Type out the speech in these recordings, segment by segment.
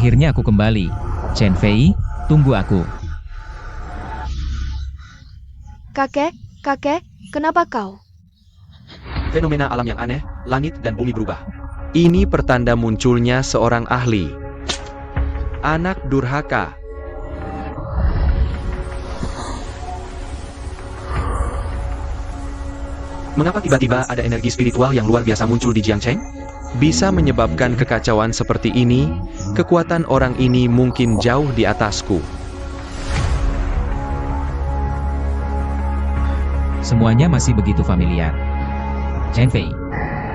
Akhirnya aku kembali. Chen Fei, tunggu aku. Kakek, kenapa kau? Fenomena alam yang aneh, langit dan bumi berubah. Ini pertanda munculnya seorang ahli. Anak durhaka. Mengapa tiba-tiba ada energi spiritual yang luar biasa muncul di Jiangcheng? Bisa menyebabkan kekacauan seperti ini. Kekuatan orang ini mungkin jauh di atasku. Semuanya masih begitu familiar. Chen Fei.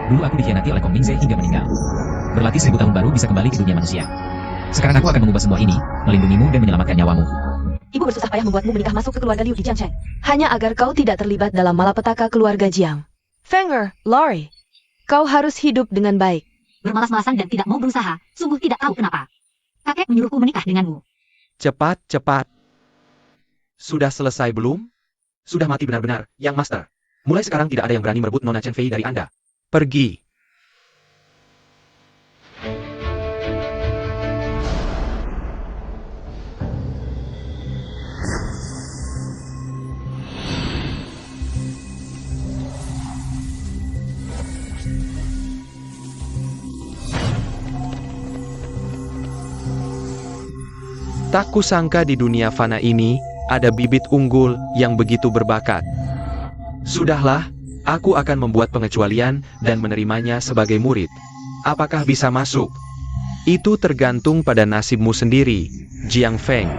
Dulu aku dikhianati oleh Kong Mingze hingga meninggal. Berlatih 1000 tahun baru bisa kembali ke dunia manusia. Sekarang aku akan mengubah semua ini, melindungimu dan menyelamatkan nyawamu. Ibu bersusah payah membuatmu menikah masuk ke keluarga Liu di Jiangcheng. Hanya agar kau tidak terlibat dalam malapetaka keluarga Jiang. Fenger, Lori, kau harus hidup dengan baik. Bermalas-malasan dan tidak mau berusaha, sungguh tidak tahu kenapa. Kakek menyuruhku menikah denganmu. Cepat. Sudah selesai belum? Sudah mati benar-benar, Yang Master. Mulai sekarang tidak ada yang berani merebut Nona Chen Fei dari Anda. Pergi. Tak kusangka di dunia fana ini, ada bibit unggul yang begitu berbakat. Sudahlah, aku akan membuat pengecualian dan menerimanya sebagai murid. Apakah bisa masuk? Itu tergantung pada nasibmu sendiri, Jiang Feng.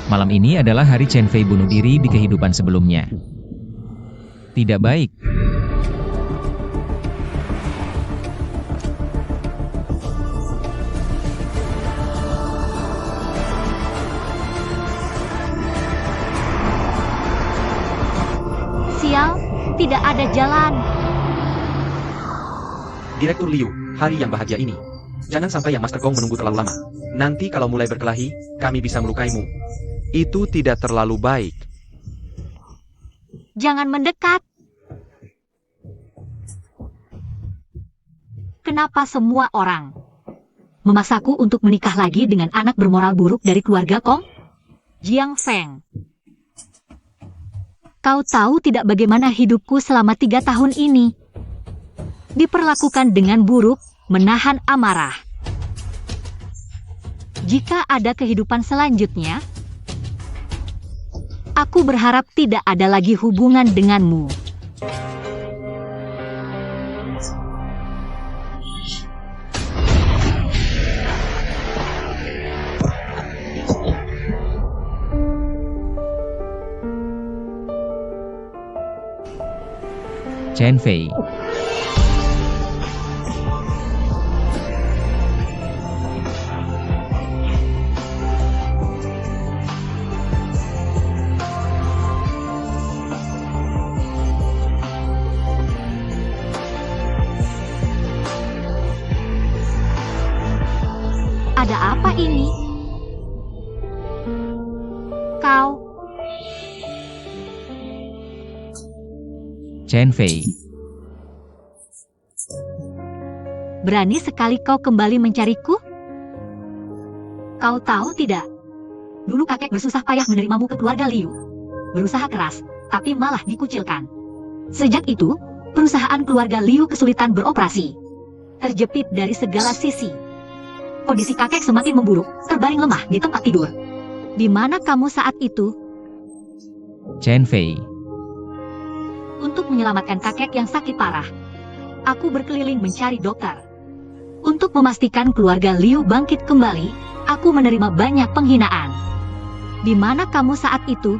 Malam ini adalah hari Chen Fei bunuh diri di kehidupan sebelumnya. Tidak baik. Sial, tidak ada jalan. Direktur Liu, hari yang bahagia ini. Jangan sampai Yang Master Gong menunggu terlalu lama. Nanti kalau mulai berkelahi, kami bisa melukaimu. Itu tidak terlalu baik. Jangan mendekat. Kenapa semua orang memaksaku untuk menikah lagi dengan anak bermoral buruk dari keluarga Kong? Jiang Feng. Kau tahu tidak bagaimana hidupku selama 3 tahun ini? Diperlakukan dengan buruk, menahan amarah. Jika ada kehidupan selanjutnya, aku berharap tidak ada lagi hubungan denganmu. Chen Fei. Ada apa ini? Kau Chen Fei. berani sekali kau kembali mencariku? Kau tahu tidak? Dulu kakek bersusah payah menerimamu ke keluarga Liu. Berusaha keras, tapi malah dikucilkan. Sejak itu, perusahaan keluarga Liu kesulitan beroperasi. Terjepit dari segala sisi. Kondisi kakek semakin memburuk, terbaring lemah di tempat tidur. Di mana kamu saat itu? Chen Fei. Untuk menyelamatkan kakek yang sakit parah, aku berkeliling mencari dokter. Untuk memastikan keluarga Liu bangkit kembali, aku menerima banyak penghinaan. Di mana kamu saat itu?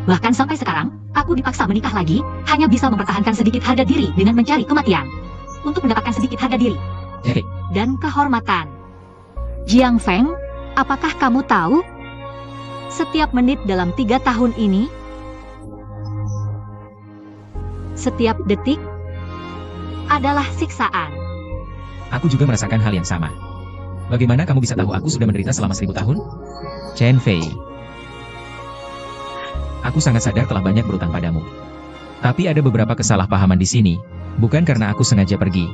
Bahkan sampai sekarang, aku dipaksa menikah lagi, hanya bisa mempertahankan sedikit harga diri dengan mencari kematian. Untuk mendapatkan sedikit harga diri dan kehormatan. Jiang Feng, apakah kamu tahu? Setiap menit dalam 3 tahun ini, setiap detik adalah siksaan. Aku juga merasakan hal yang sama. Bagaimana kamu bisa tahu aku sudah menderita selama 1000 tahun? Chen Fei. Aku sangat sadar telah banyak berutang padamu. Tapi ada beberapa kesalahpahaman di sini, bukan karena aku sengaja pergi.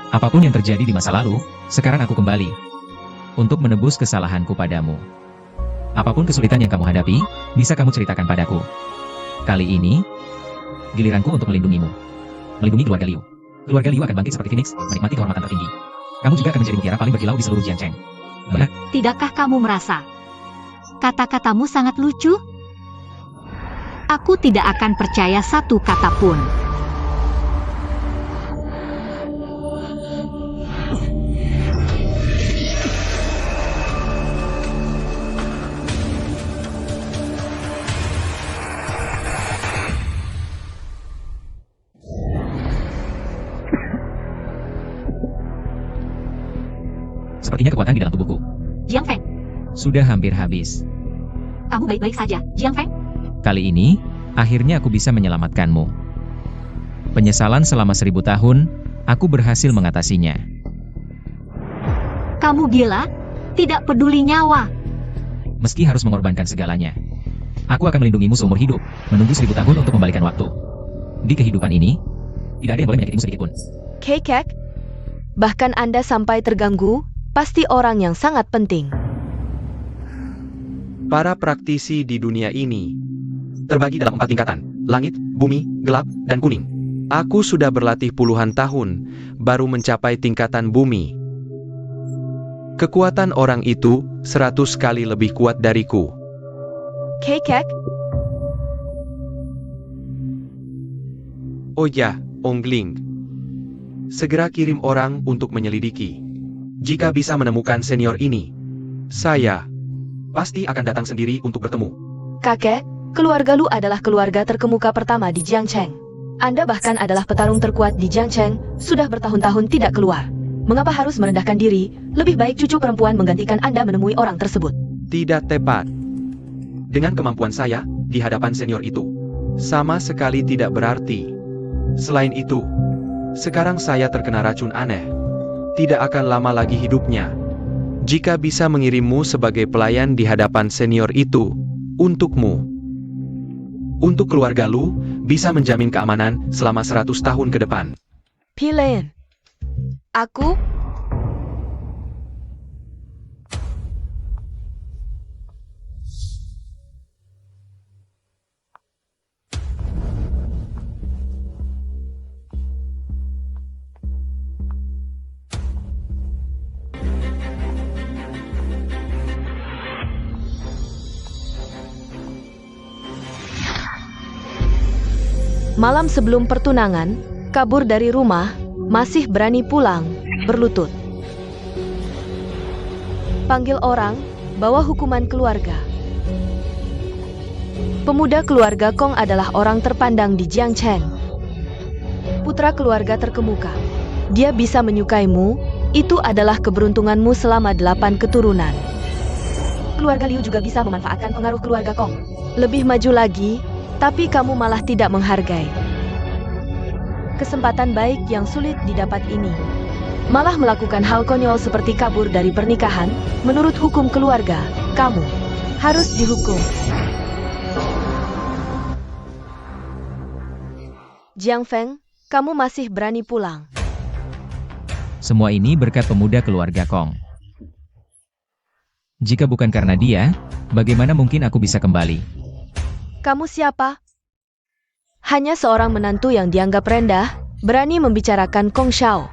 Apapun yang terjadi di masa lalu, sekarang aku kembali untuk menebus kesalahanku padamu. Apapun kesulitan yang kamu hadapi, bisa kamu ceritakan padaku. Kali ini, giliranku untuk melindungimu. Melindungi keluarga Liu. Keluarga Liu akan bangkit seperti Phoenix, menikmati kehormatan tertinggi. Kamu juga akan menjadi mutiara paling berkilau di seluruh Jiangcheng. Benar? Tidakkah kamu merasa kata-katamu sangat lucu? Aku tidak akan percaya satu kata pun. Sepertinya kekuatan di dalam tubuhku Jiang Feng, sudah hampir habis. kamu baik-baik saja, Jiang Feng? Kali ini, akhirnya aku bisa menyelamatkanmu. Penyesalan selama 1000 tahun, aku berhasil mengatasinya. Kamu gila? Tidak peduli nyawa. Meski harus mengorbankan segalanya, aku akan melindungimu seumur hidup, menunggu 1000 tahun untuk membalikan waktu. Di kehidupan ini, tidak ada yang boleh menyakitimu sedikit pun. Kekek, bahkan Anda sampai terganggu, pasti orang yang sangat penting. Para praktisi di dunia ini terbagi dalam 4 tingkatan: langit, bumi, gelap, dan kuning. Aku sudah berlatih puluhan tahun, baru mencapai tingkatan bumi. Kekuatan orang itu 100 kali lebih kuat dariku. Kekek, Oh ya, Ongling. Segera kirim orang untuk menyelidiki. Jika bisa menemukan senior ini, saya pasti akan datang sendiri untuk bertemu. kakek, keluarga Lu adalah keluarga terkemuka pertama di Jiangcheng. Anda bahkan adalah petarung terkuat di Jiangcheng, sudah bertahun-tahun tidak keluar. Mengapa harus merendahkan diri? Lebih baik cucu perempuan menggantikan Anda menemui orang tersebut. Tidak tepat. Dengan kemampuan saya, di hadapan senior itu, sama sekali tidak berarti. Selain itu, sekarang saya terkena racun aneh. Tidak akan lama lagi hidupnya. Jika bisa mengirimmu sebagai pelayan di hadapan senior itu, untukmu. Untuk keluarga Lu, bisa menjamin keamanan selama 100 tahun ke depan. Pilen. Aku? Malam sebelum pertunangan, kabur dari rumah, masih berani pulang, berlutut. Panggil orang, bawa hukuman keluarga. Pemuda keluarga Kong adalah orang terpandang di Jiangcheng. Putra keluarga terkemuka. Dia bisa menyukaimu, itu adalah keberuntunganmu selama 8 keturunan. Keluarga Liu juga bisa memanfaatkan pengaruh keluarga Kong. Lebih maju lagi, tapi kamu malah tidak menghargai kesempatan baik yang sulit didapat ini. Malah melakukan hal konyol seperti kabur dari pernikahan. Menurut hukum keluarga, kamu harus dihukum. Jiang Feng, kamu masih berani pulang. Semua ini berkat pemuda keluarga Kong. Jika bukan karena dia, bagaimana mungkin aku bisa kembali? Kamu siapa? Hanya seorang menantu yang dianggap rendah, berani membicarakan Kong Xiao.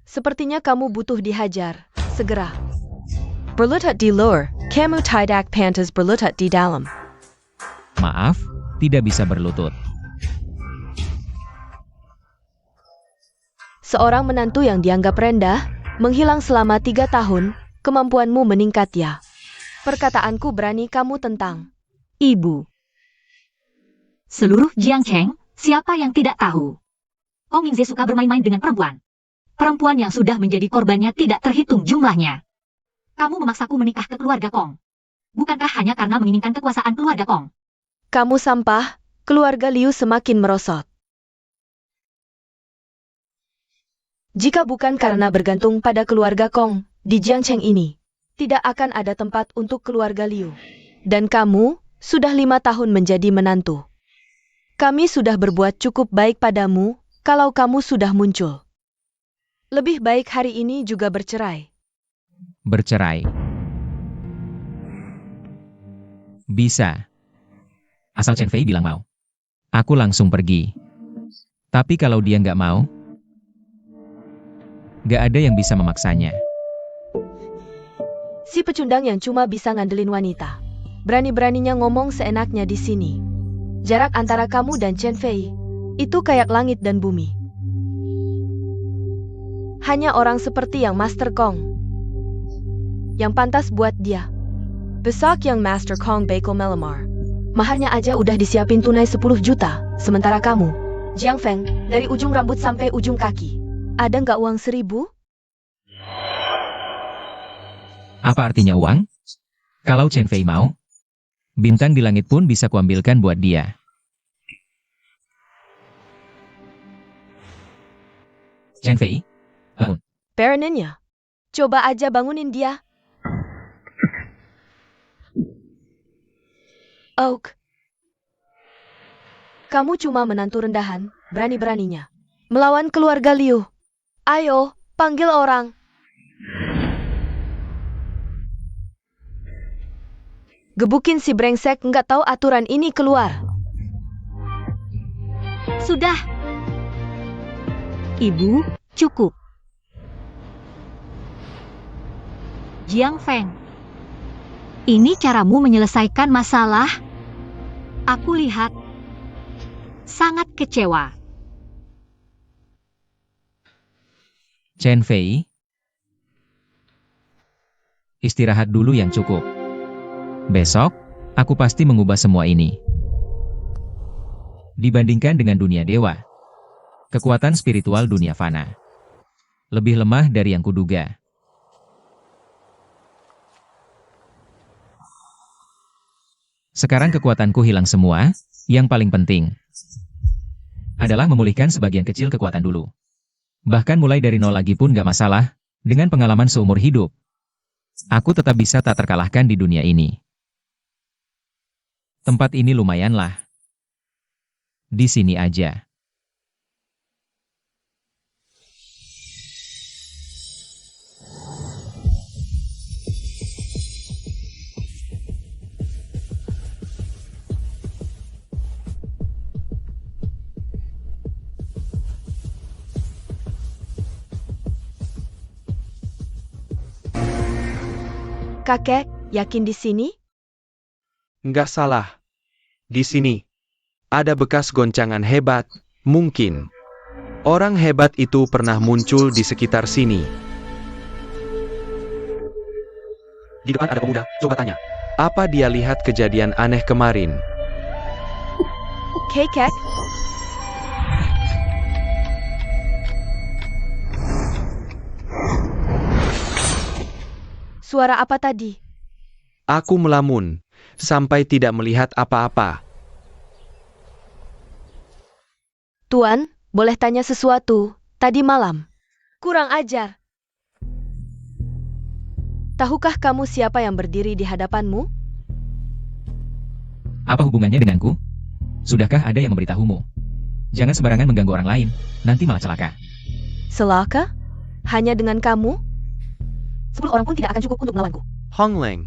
Sepertinya kamu butuh dihajar, segera. Berlutut di luar, kamu tidak pantas berlutut di dalam. Maaf, tidak bisa berlutut. Seorang menantu yang dianggap rendah, menghilang selama 3 tahun, kemampuanmu meningkat ya. Perkataanku berani kamu tentang. Ibu. Seluruh Jiangcheng, siapa yang tidak tahu? Kong Mingze suka bermain-main dengan perempuan. Perempuan yang sudah menjadi korbannya tidak terhitung jumlahnya. Kamu memaksaku menikah ke keluarga Kong. Bukankah hanya karena menginginkan kekuasaan keluarga Kong? Kamu sampah, keluarga Liu semakin merosot. Jika bukan karena bergantung pada keluarga Kong, di Jiangcheng ini, tidak akan ada tempat untuk keluarga Liu. Dan kamu, sudah 5 tahun menjadi menantu. Kami sudah berbuat cukup baik padamu, kalau kamu sudah muncul. Lebih baik hari ini juga bercerai. Bercerai. Bisa. Asal Chen Fei bilang mau. Aku langsung pergi. Tapi kalau dia nggak mau, nggak ada yang bisa memaksanya. Si pecundang yang cuma bisa ngandelin wanita. Berani-beraninya ngomong seenaknya di sini. Jarak antara kamu dan Chen Fei itu kayak langit dan bumi. Hanya orang seperti yang Master Kong yang pantas buat dia. Besok yang Master Kong bakal melamar. Maharnya aja udah disiapin tunai 10 juta. Sementara kamu, Jiang Feng, dari ujung rambut sampai ujung kaki. Ada nggak uang 1.000? Apa artinya uang? Kalau Chen Fei mau, bintang di langit pun bisa kuambilkan buat dia. Chen Fei, bangun. Baronnya, coba aja bangunin dia. Oak, kamu cuma menantu rendahan, berani-beraninya melawan keluarga Liu. Ayo, panggil orang. Gebukin si brengsek nggak tahu aturan ini keluar. Sudah. Ibu, cukup. Jiang Feng, ini caramu menyelesaikan masalah? Aku lihat sangat kecewa. Chen Fei, istirahat dulu yang cukup. Besok, aku pasti mengubah semua ini. Dibandingkan dengan dunia dewa, kekuatan spiritual dunia fana lebih lemah dari yang kuduga. Sekarang kekuatanku hilang semua, yang paling penting adalah memulihkan sebagian kecil kekuatan dulu. Bahkan mulai dari nol lagi pun gak masalah, dengan pengalaman seumur hidup. Aku tetap bisa tak terkalahkan di dunia ini. Tempat ini lumayanlah. Di sini aja. Kakek, yakin di sini? Nggak salah. Di sini. Ada bekas goncangan hebat, mungkin. Orang hebat itu pernah muncul di sekitar sini. Di depan ada pemuda, coba tanya. Apa dia lihat kejadian aneh kemarin? Kakek? Suara apa tadi? Aku melamun, sampai tidak melihat apa-apa. Tuan, boleh tanya sesuatu? Tadi malam. Kurang ajar. Tahukah kamu siapa yang berdiri di hadapanmu? Apa hubungannya denganku? Sudahkah ada yang memberitahumu? Jangan sembarangan mengganggu orang lain, nanti malah celaka. Celaka? Hanya dengan kamu? 10 orang pun tidak akan cukup untuk melawanku. Hong Leng.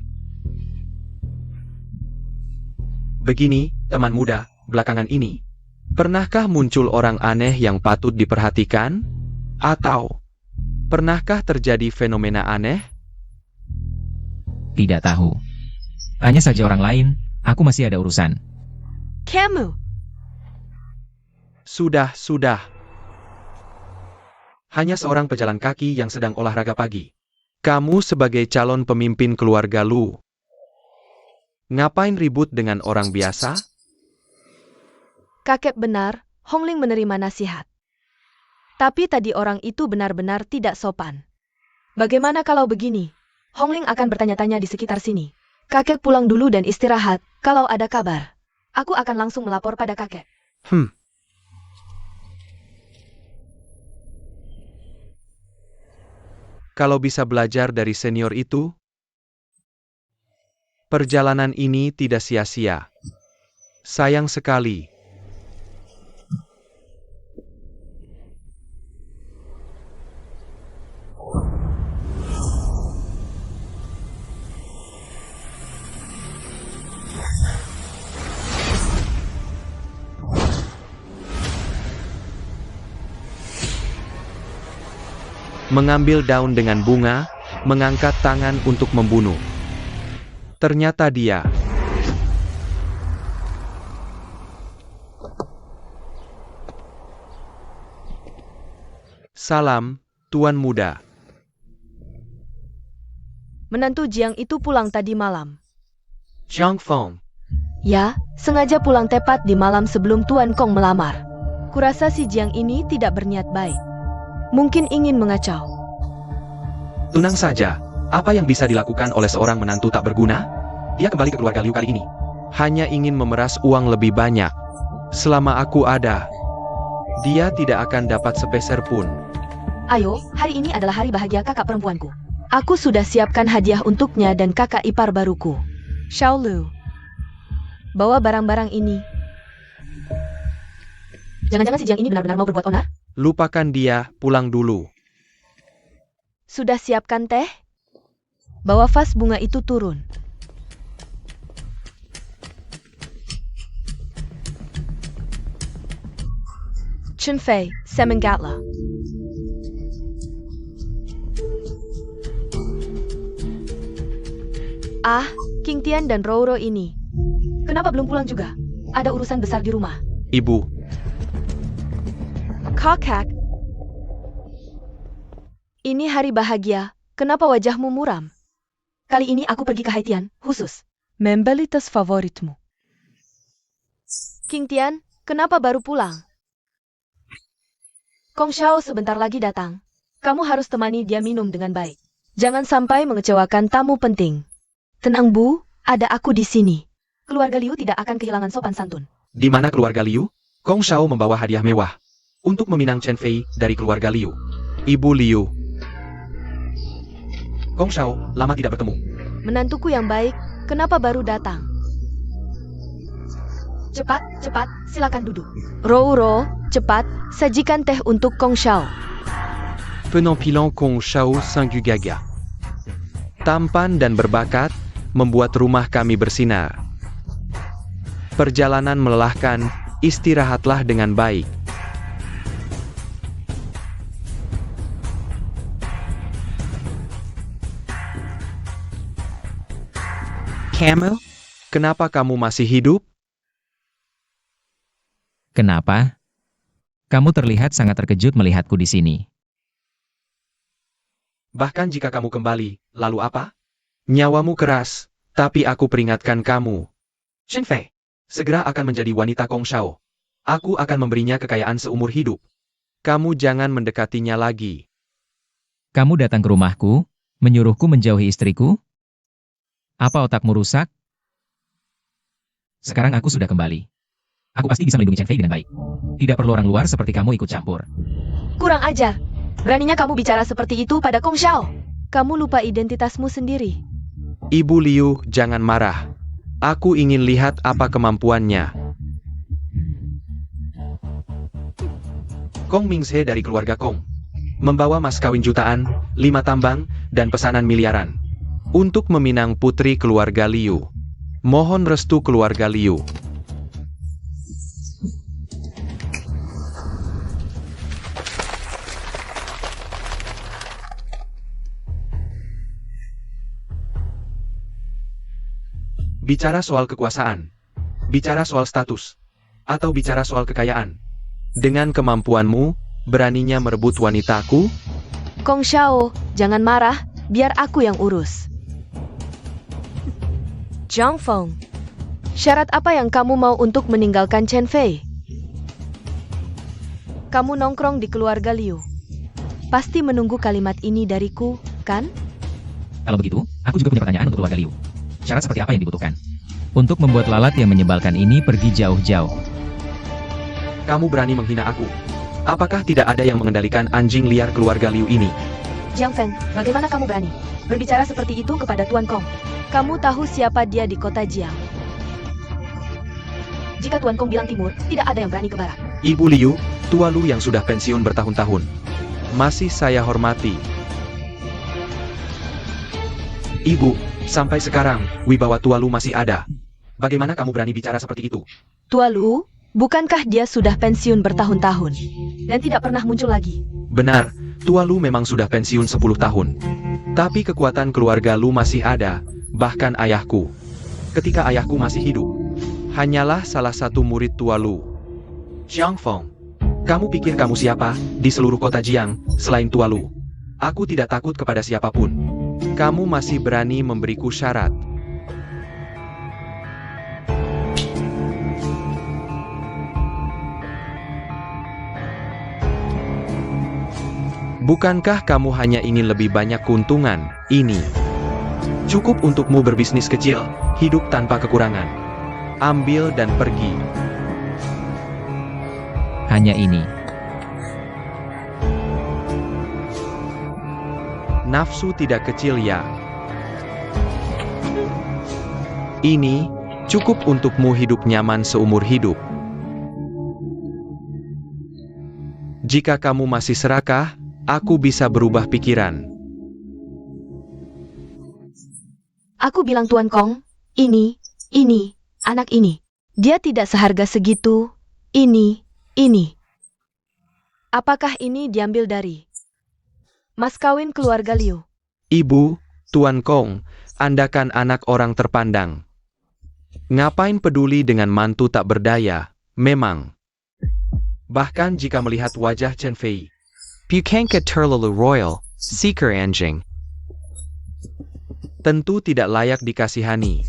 Begini, teman muda, belakangan ini. Pernahkah muncul orang aneh yang patut diperhatikan? Atau, pernahkah terjadi fenomena aneh? Tidak tahu. Tanya saja orang lain, aku masih ada urusan. Kamu! Sudah. Hanya seorang pejalan kaki yang sedang olahraga pagi. Kamu sebagai calon pemimpin keluarga Lu. Ngapain ribut dengan orang biasa? Kakek benar, Hongling menerima nasihat. Tapi tadi orang itu benar-benar tidak sopan. Bagaimana kalau begini? Hongling akan bertanya-tanya di sekitar sini. Kakek pulang dulu dan istirahat, kalau ada kabar. Aku akan langsung melapor pada kakek. Kalau bisa belajar dari senior itu, perjalanan ini tidak sia-sia. Sayang sekali. mengambil daun dengan bunga, mengangkat tangan untuk membunuh. Ternyata dia Salam, Tuan Muda. Menantu Jiang itu pulang tadi malam. Jiang Feng. Ya, sengaja pulang tepat di malam sebelum Tuan Kong melamar. Kurasa si Jiang ini tidak berniat baik. Mungkin ingin mengacau. Tenang saja, apa yang bisa dilakukan oleh seorang menantu tak berguna? Dia kembali ke keluarga Liu kali ini. Hanya ingin memeras uang lebih banyak. Selama aku ada, dia tidak akan dapat sepeser pun. Ayo, hari ini adalah hari bahagia kakak perempuanku. Aku sudah siapkan hadiah untuknya dan kakak ipar baruku, Xiao Lu. Bawa barang-barang ini. Jangan-jangan si Jiang ini benar-benar mau berbuat onar? Lupakan dia, pulang dulu. Sudah siapkan teh? Bawa vas bunga itu turun. Chen Fei, Semengatla. Ah, King Tian dan Roro ini. Kenapa belum pulang juga? Ada urusan besar di rumah. Ibu, Kakak. Ini hari bahagia. Kenapa wajahmu muram? Kali ini aku pergi ke Haitian, khusus. Membeli tas favoritmu. King Tian, kenapa baru pulang? Kong Xiao sebentar lagi datang. Kamu harus temani dia minum dengan baik. Jangan sampai mengecewakan tamu penting. Tenang Bu, ada aku di sini. Keluarga Liu tidak akan kehilangan sopan santun. di mana keluarga Liu? Kong Xiao membawa hadiah mewah untuk meminang Chen Fei dari keluarga Liu. Ibu Liu. Kong Xiao, lama tidak bertemu. Menantuku yang baik, kenapa baru datang? Cepat, cepat, silakan duduk. Ro, cepat, sajikan teh untuk Kong Xiao. Penampilan Kong Xiao sungguh gagah. Tampan dan berbakat, membuat rumah kami bersinar. Perjalanan melelahkan, istirahatlah dengan baik. Kamu? Kenapa kamu masih hidup? Kenapa? Kamu terlihat sangat terkejut melihatku di sini. Bahkan jika kamu kembali, lalu apa? Nyawamu keras, tapi aku peringatkan kamu. Chen Fei, segera akan menjadi wanita Kong Xiao. Aku akan memberinya kekayaan seumur hidup. Kamu jangan mendekatinya lagi. Kamu datang ke rumahku, menyuruhku menjauhi istriku? Apa otakmu rusak? Sekarang aku sudah kembali. Aku pasti bisa melindungi Chen Fei dengan baik. Tidak perlu orang luar seperti kamu ikut campur. Kurang ajar. Beraninya kamu bicara seperti itu pada Kong Xiao. Kamu lupa identitasmu sendiri. Ibu Liu, jangan marah. Aku ingin lihat apa kemampuannya. Kong Mingse dari keluarga Kong. Membawa mas kawin jutaan, 5 tambang, dan pesanan miliaran. Untuk meminang putri keluarga Liu. Mohon restu keluarga Liu. Bicara soal kekuasaan, bicara soal status, atau bicara soal kekayaan. Dengan kemampuanmu, beraninya merebut wanitaku? Kong Xiao, jangan marah, biar aku yang urus. Zhang Feng, syarat apa yang kamu mau untuk meninggalkan Chen Fei? Kamu nongkrong di keluarga Liu. Pasti menunggu kalimat ini dariku, kan? Kalau begitu, aku juga punya pertanyaan untuk keluarga Liu. Syarat seperti apa yang dibutuhkan? Untuk membuat lalat yang menyebalkan ini pergi jauh-jauh. Kamu berani menghina aku. Apakah tidak ada yang mengendalikan anjing liar keluarga Liu ini? Jiang Feng, bagaimana kamu berani berbicara seperti itu kepada Tuan Kong? Kamu tahu siapa dia di kota Jiang. Jika Tuan Kong bilang timur, tidak ada yang berani ke barat. Ibu Liu, tua Lu yang sudah pensiun bertahun-tahun. Masih saya hormati. Ibu, sampai sekarang, wibawa tua Lu masih ada. Bagaimana kamu berani bicara seperti itu? Tua Lu, bukankah dia sudah pensiun bertahun-tahun dan tidak pernah muncul lagi? Benar, Tua Lu memang sudah pensiun 10 tahun. Tapi kekuatan keluarga Lu masih ada, bahkan ayahku. Ketika ayahku masih hidup, hanyalah salah satu murid Tua Lu. Jiang Feng, kamu pikir kamu siapa di seluruh kota Jiang selain Tua Lu? Aku tidak takut kepada siapapun. Kamu masih berani memberiku syarat. Bukankah kamu hanya ingin lebih banyak keuntungan? Ini cukup untukmu berbisnis kecil, hidup tanpa kekurangan. Ambil dan pergi. Hanya ini. Nafsu tidak kecil ya. Ini cukup untukmu hidup nyaman seumur hidup. Jika kamu masih serakah, aku bisa berubah pikiran. Aku bilang Tuan Kong, ini, anak ini. Dia tidak seharga segitu. Ini. Apakah ini diambil dari mas kawin keluarga Liu? Ibu, Tuan Kong, Anda kan anak orang terpandang. Ngapain peduli dengan mantu tak berdaya, memang. Bahkan jika melihat wajah Chen Fei. Bukankah terlalu royal, seeker anjing? Tentu tidak layak dikasihani.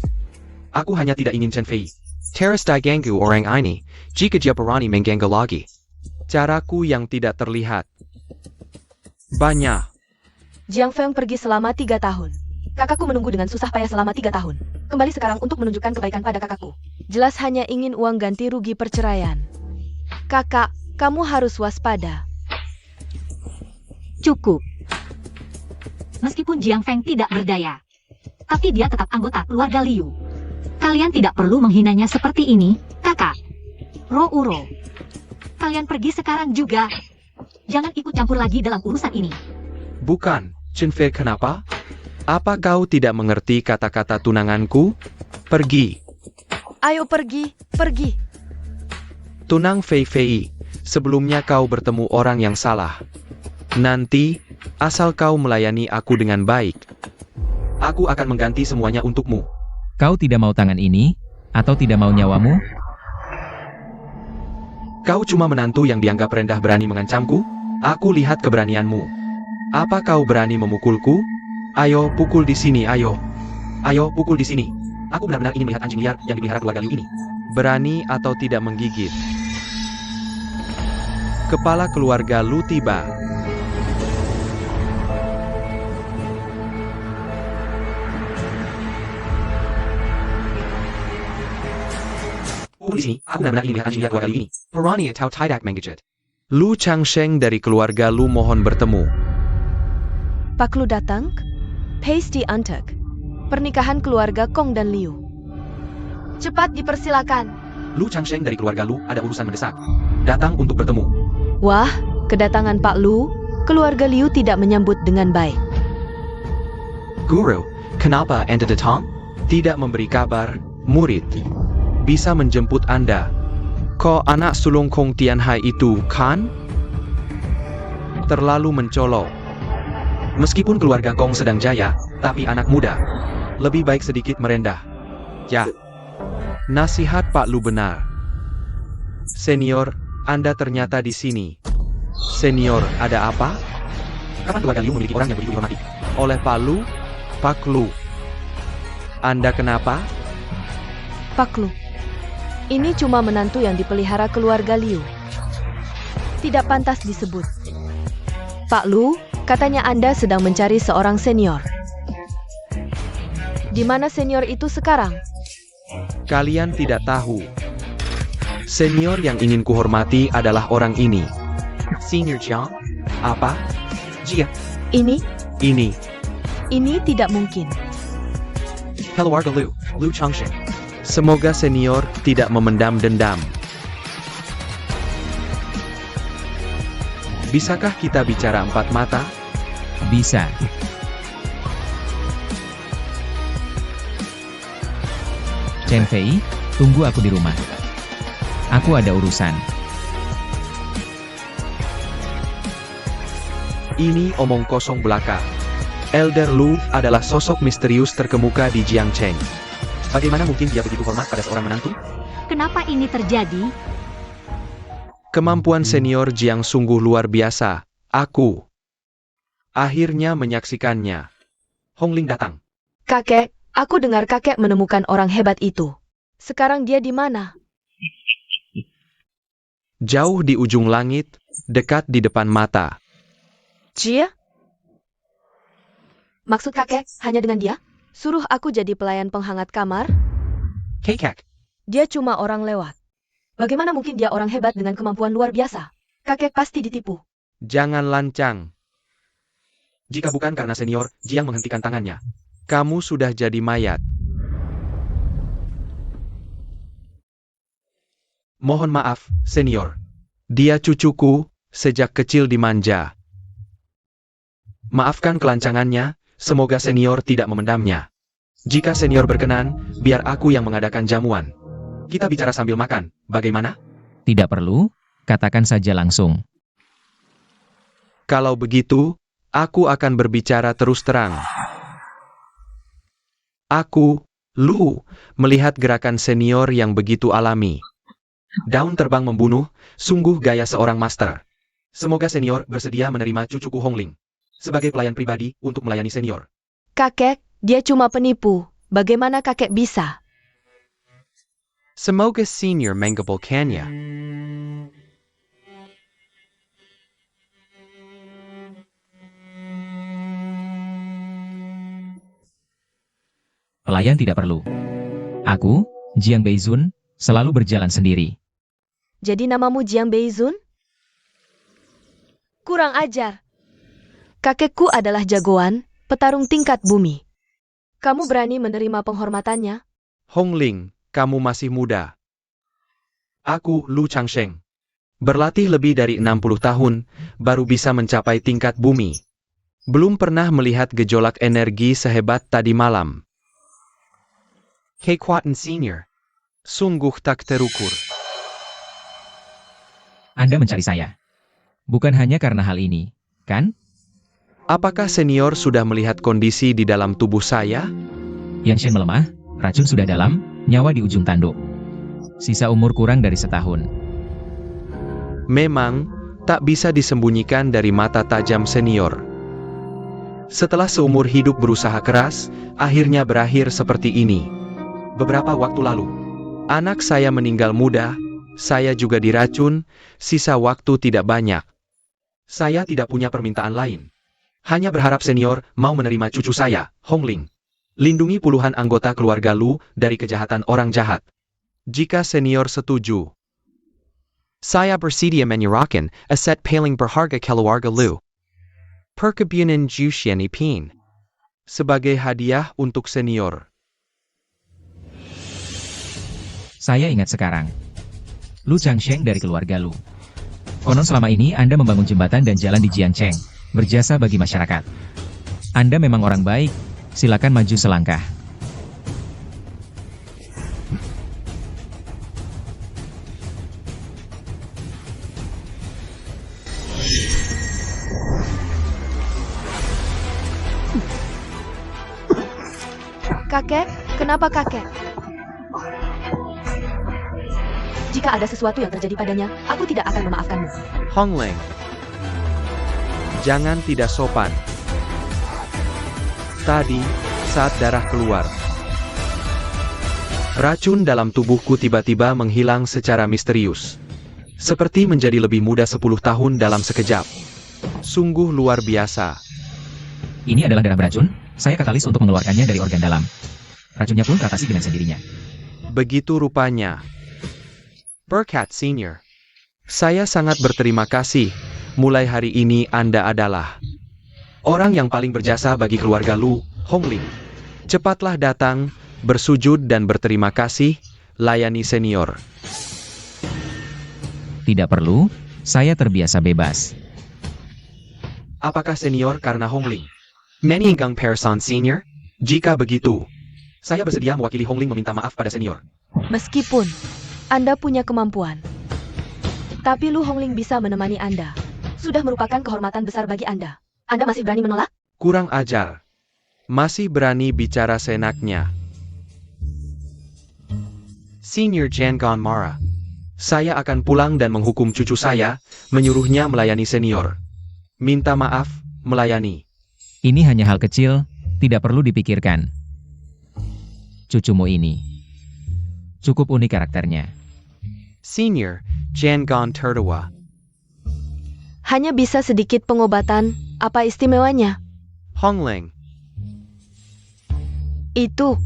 Aku hanya tidak ingin Chen Fei terus diganggu orang ini, jika dia berani mengganggu lagi. Caraku yang tidak terlihat. Banyak. Jiang Feng pergi selama 3 tahun. Kakakku menunggu dengan susah payah selama 3 tahun. Kembali sekarang untuk menunjukkan kebaikan pada kakakku. Jelas hanya ingin uang ganti rugi perceraian. Kakak, kamu harus waspada. Cukup. Meskipun Jiang Feng tidak berdaya, tapi dia tetap anggota keluarga Liu. Kalian tidak perlu menghinanya seperti ini, kakak. Ro-uro. Kalian pergi sekarang juga. Jangan ikut campur lagi dalam urusan ini. Bukan, Chen Fei, kenapa? Apa kau tidak mengerti kata-kata tunanganku? Pergi. Ayo pergi. Tunang Fei Fei, sebelumnya kau bertemu orang yang salah. Nanti, asal kau melayani aku dengan baik, aku akan mengganti semuanya untukmu. Kau tidak mau tangan ini, atau tidak mau nyawamu? Kau cuma menantu yang dianggap rendah berani mengancamku? Aku lihat keberanianmu. Apa kau berani memukulku? Ayo, pukul di sini, ayo. Ayo, pukul di sini. Aku benar-benar ingin melihat anjing liar yang dipelihara keluarga Liu ini. Berani atau tidak menggigit. Kepala keluarga Lu tiba. Pukul di sini. Aku benar-benar ingin melihat anjing liar keluarga Liu ini. Berani atau tidak menggigit. Lu Changsheng dari keluarga Lu mohon bertemu. Pak Lu datang? Pasty Antek. Pernikahan keluarga Kong dan Liu. Cepat dipersilakan. Lu Changsheng dari keluarga Lu ada urusan mendesak. Datang untuk bertemu. Wah, kedatangan Pak Lu, keluarga Liu tidak menyambut dengan baik. Guru, kenapa Anda datang? Tidak memberi kabar, murid. Bisa menjemput Anda. Kau anak sulung Kong Tianhai itu, kan? Terlalu mencolok. Meskipun keluarga Kong sedang jaya, tapi anak muda. Lebih baik sedikit merendah. Ya. Nasihat Pak Lu benar. Senior, Anda ternyata di sini. Senior, ada apa? Kapan keluarga Liu memiliki orang yang begitu dihormati? Oleh Pak Lu? Pak Lu. Anda kenapa? Pak Lu, ini cuma menantu yang dipelihara keluarga Liu. Tidak pantas disebut. Pak Lu, katanya Anda sedang mencari seorang senior. Di mana senior itu sekarang? Kalian tidak tahu. Senior yang ingin kuhormati adalah orang ini. Senior Jiang? Apa? Jia? Ini tidak mungkin. Hello warga Lu, Lu Changsheng. Semoga senior tidak memendam dendam. Bisakah kita bicara empat mata? Bisa. Chen Fei, tunggu aku di rumah. Aku ada urusan. Ini omong kosong belaka. Elder Lu adalah sosok misterius terkemuka di Jiangcheng. Bagaimana mungkin dia begitu hormat pada seorang menantu? Kenapa ini terjadi? Kemampuan senior Jiang sungguh luar biasa. Aku akhirnya menyaksikannya. Hongling datang. Kakek, aku dengar kakek menemukan orang hebat itu. Sekarang dia di mana? Jauh di ujung langit, dekat di depan mata. Jia? Maksud kakek hanya dengan dia? Suruh aku jadi pelayan penghangat kamar? Kekek. Dia cuma orang lewat. Bagaimana mungkin dia orang hebat dengan kemampuan luar biasa? Kakek pasti ditipu. Jangan lancang. Jika bukan karena senior, Jiang menghentikan tangannya. Kamu sudah jadi mayat. Mohon maaf, senior. Dia cucuku, sejak kecil dimanja. Maafkan kelancangannya, semoga senior tidak memendamnya. Jika senior berkenan, biar aku yang mengadakan jamuan. Kita bicara sambil makan, bagaimana? Tidak perlu, katakan saja langsung. Kalau begitu, aku akan berbicara terus terang. Aku, Lu, melihat gerakan senior yang begitu alami. Daun terbang membunuh, sungguh gaya seorang master. Semoga senior bersedia menerima cucuku Hongling sebagai pelayan pribadi untuk melayani senior. Kakek, dia cuma penipu. Bagaimana kakek bisa? Semoga senior mengabulkannya. Pelayan tidak perlu. Aku, Jiang Beizun, selalu berjalan sendiri. Jadi namamu Jiang Beizun? Kurang ajar. Kakekku adalah jagoan, petarung tingkat bumi. Kamu berani menerima penghormatannya? Hongling, kamu masih muda. Aku, Lu Changsheng. Berlatih lebih dari 60 tahun, baru bisa mencapai tingkat bumi. Belum pernah melihat gejolak energi sehebat tadi malam. Kekuatan senior. Sungguh tak terukur. Anda mencari saya. Bukan hanya karena hal ini, kan? Apakah senior sudah melihat kondisi di dalam tubuh saya? Yang Shen melemah, racun sudah dalam, nyawa di ujung tanduk. Sisa umur kurang dari setahun. Memang, tak bisa disembunyikan dari mata tajam senior. Setelah seumur hidup berusaha keras, akhirnya berakhir seperti ini. Beberapa waktu lalu, Anak saya meninggal muda, saya juga diracun, sisa waktu tidak banyak. saya tidak punya permintaan lain. Hanya berharap senior mau menerima cucu saya, Hongling. Lindungi puluhan anggota keluarga Lu dari kejahatan orang jahat. Jika senior setuju, Saya bersedia menyerahkan aset paling berharga keluarga Lu. Perkebunan Jushian Ipin. sebagai hadiah untuk senior. Saya ingat sekarang. Lu Changsheng dari keluarga Lu. Konon selama ini Anda membangun jembatan dan jalan di Jiangcheng, berjasa bagi masyarakat. Anda memang orang baik, silakan maju selangkah. Kakek, kenapa kakek? Jika ada sesuatu yang terjadi padanya, aku tidak akan memaafkanmu. Hongling, jangan tidak sopan. Tadi, saat darah keluar, racun dalam tubuhku tiba-tiba menghilang secara misterius. Seperti menjadi lebih muda 10 tahun dalam sekejap. Sungguh luar biasa. Ini adalah darah beracun, saya katalis untuk mengeluarkannya dari organ dalam. Racunnya pun teratasi dengan sendirinya. Begitu rupanya. Berkat Senior. Saya sangat berterima kasih. Mulai hari ini Anda adalah Orang yang paling berjasa bagi keluarga Lu, Hongling. Cepatlah datang, bersujud dan berterima kasih, layani senior. Tidak perlu, saya terbiasa bebas. Apakah senior karena Hongling? Meninggang person senior? Jika begitu, saya bersedia mewakili Hongling meminta maaf pada senior. Meskipun Anda punya kemampuan, tapi Lu Hongling bisa menemani Anda. Sudah merupakan kehormatan besar bagi Anda. Anda masih berani menolak? Kurang ajar. Masih berani bicara seenaknya. Senior Jangon marah. Saya akan pulang dan menghukum cucu saya, menyuruhnya melayani senior. Minta maaf, melayani. Ini hanya hal kecil, tidak perlu dipikirkan. Cucumu ini cukup unik karakternya. Senior Jangon tertawa. Hanya bisa sedikit pengobatan, apa istimewanya? Hongling. Itu.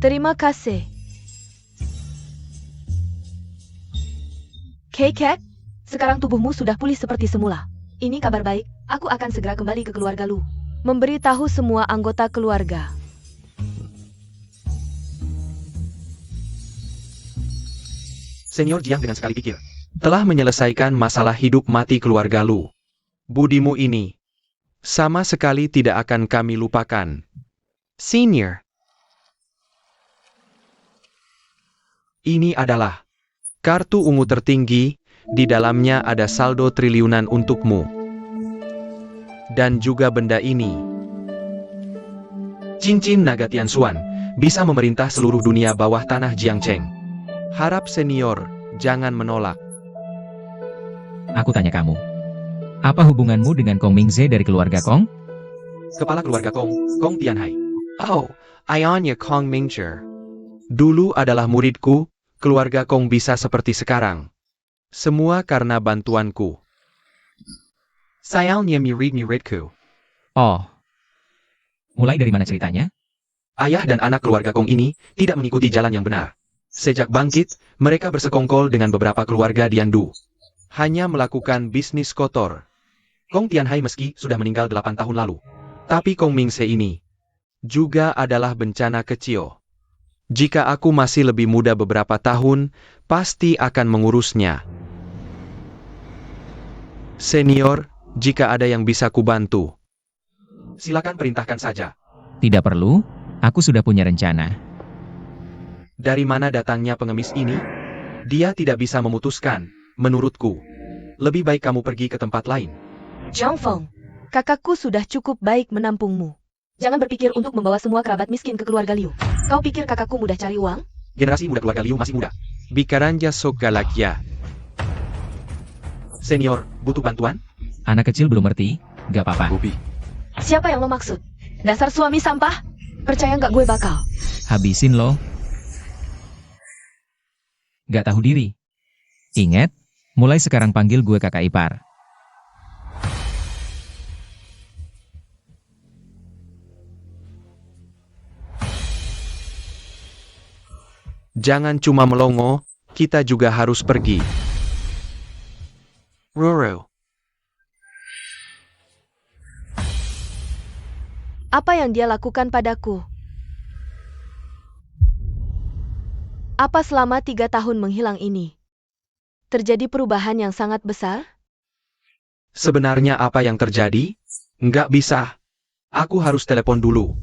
Terima kasih. Keket, sekarang tubuhmu sudah pulih seperti semula. Ini kabar baik, aku akan segera kembali ke keluarga Lu. Memberitahu semua anggota keluarga. Senior Jiang dengan sekali pikir. Telah menyelesaikan masalah hidup mati keluarga Lu. Budimu ini sama sekali tidak akan kami lupakan. Senior. Ini adalah kartu ungu tertinggi, di dalamnya ada saldo triliunan untukmu. Dan juga benda ini. Cincin naga Tianxuan, bisa memerintah seluruh dunia bawah tanah Jiangcheng. Harap senior, jangan menolak. Aku tanya kamu. Apa hubunganmu dengan Kong Mingze dari keluarga Kong? Kepala keluarga Kong Tianhai. Oh, Ionia Kong Mingzhe. Dulu adalah muridku, keluarga Kong bisa seperti sekarang. Semua karena bantuanku. Sayalnya muridku. Oh. Mulai dari mana ceritanya? Ayah dan anak keluarga Kong ini tidak mengikuti jalan yang benar. Sejak bangkit, mereka bersekongkol dengan beberapa keluarga Diandu. Hanya melakukan bisnis kotor. Kong Tianhai meski sudah meninggal 8 tahun lalu. Tapi Kong Mingze ini juga adalah bencana kecil. Jika aku masih lebih muda beberapa tahun, pasti akan mengurusnya. Senior, jika ada yang bisa kubantu, silakan perintahkan saja. Tidak perlu, aku sudah punya rencana. Dari mana datangnya pengemis ini? Dia tidak bisa memutuskan, menurutku. Lebih baik kamu pergi ke tempat lain. Zhang Feng, kakakku sudah cukup baik menampungmu. Jangan berpikir untuk membawa semua kerabat miskin ke keluarga Liu. Kau pikir kakakku mudah cari uang? Generasi muda keluarga Liu masih muda. Bikaranja sok galakya. Senior, butuh bantuan? Anak kecil belum ngerti, gak apa-apa. Siapa yang lo maksud? Dasar suami sampah? Percaya nggak gue bakal? Habisin lo. Gak tahu diri. Ingat, mulai sekarang panggil gue kakak ipar. Jangan cuma melongo, kita juga harus pergi. Roro. Apa yang dia lakukan padaku? Apa selama 3 tahun menghilang ini? Terjadi perubahan yang sangat besar? Sebenarnya apa yang terjadi? Nggak bisa. Aku harus telepon dulu.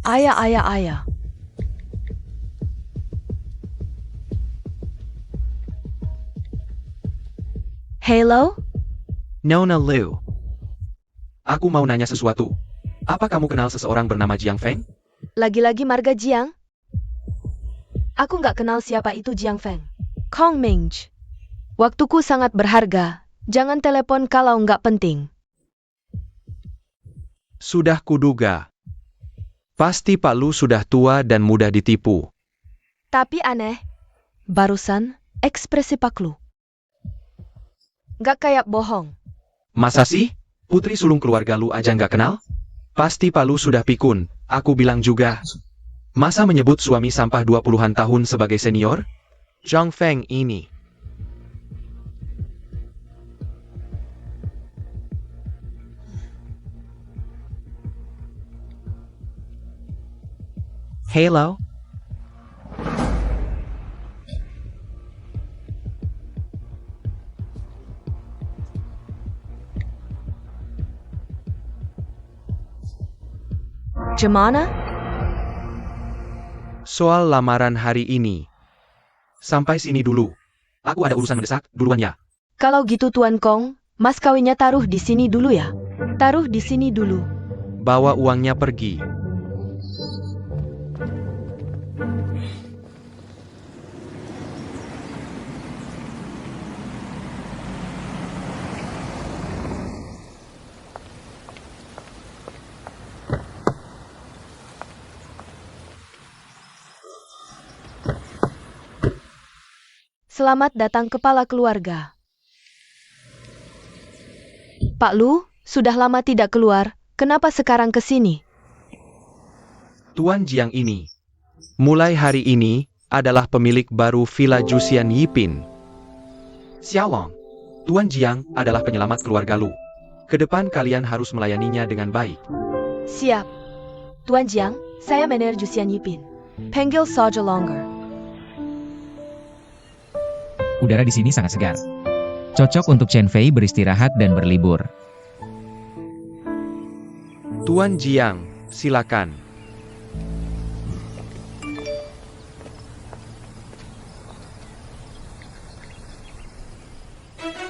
Ayah. Hello? Nona Lu. Aku mau nanya sesuatu. Apa kamu kenal seseorang bernama Jiang Feng? Lagi-lagi marga Jiang? Aku nggak kenal siapa itu Jiang Feng. Kong Mingzhe. Waktuku sangat berharga. Jangan telepon kalau nggak penting. Sudah kuduga. Pasti Pak Lu sudah tua dan mudah ditipu. Tapi aneh. Barusan, ekspresi Pak Lu. Nggak kayak bohong. Masa sih? Putri sulung keluarga Lu aja nggak kenal? Pasti Pak Lu sudah pikun, aku bilang juga. Masa menyebut suami sampah 20-an tahun sebagai senior? Zhang Feng ini. Hello. Gimana? Soal lamaran hari ini. Sampai sini dulu. Aku ada urusan mendesak, duluan ya. Kalau gitu Tuan Kong, mas kawinnya taruh di sini dulu ya. Taruh di sini dulu. Bawa uangnya pergi. Selamat datang kepala keluarga. Pak Lu, sudah lama tidak keluar, kenapa sekarang ke sini? Tuan Jiang ini, mulai hari ini, adalah pemilik baru Villa Jusian Yipin. Xiaolong, Tuan Jiang adalah penyelamat keluarga Lu. Kedepan kalian harus melayaninya dengan baik. Siap. Tuan Jiang, saya manajer Jusian Yipin. Panggil saja Longer. Udara di sini sangat segar. Cocok untuk Chen Fei beristirahat dan berlibur. Tuan Jiang, silakan.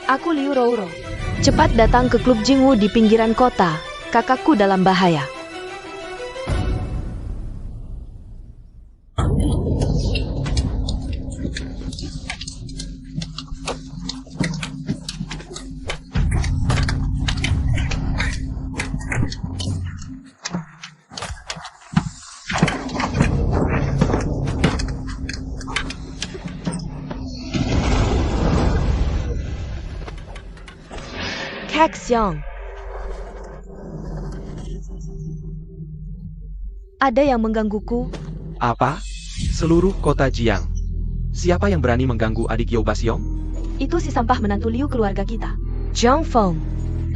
Aku Liu Rouro. Cepat datang ke klub Jingwu di pinggiran kota. Kakakku dalam bahaya. Kak Xiong. Ada yang menggangguku. Apa? Seluruh kota Jiang. Siapa yang berani mengganggu adik Yao Basyong? Itu si sampah menantu Liu keluarga kita. Zhang Feng.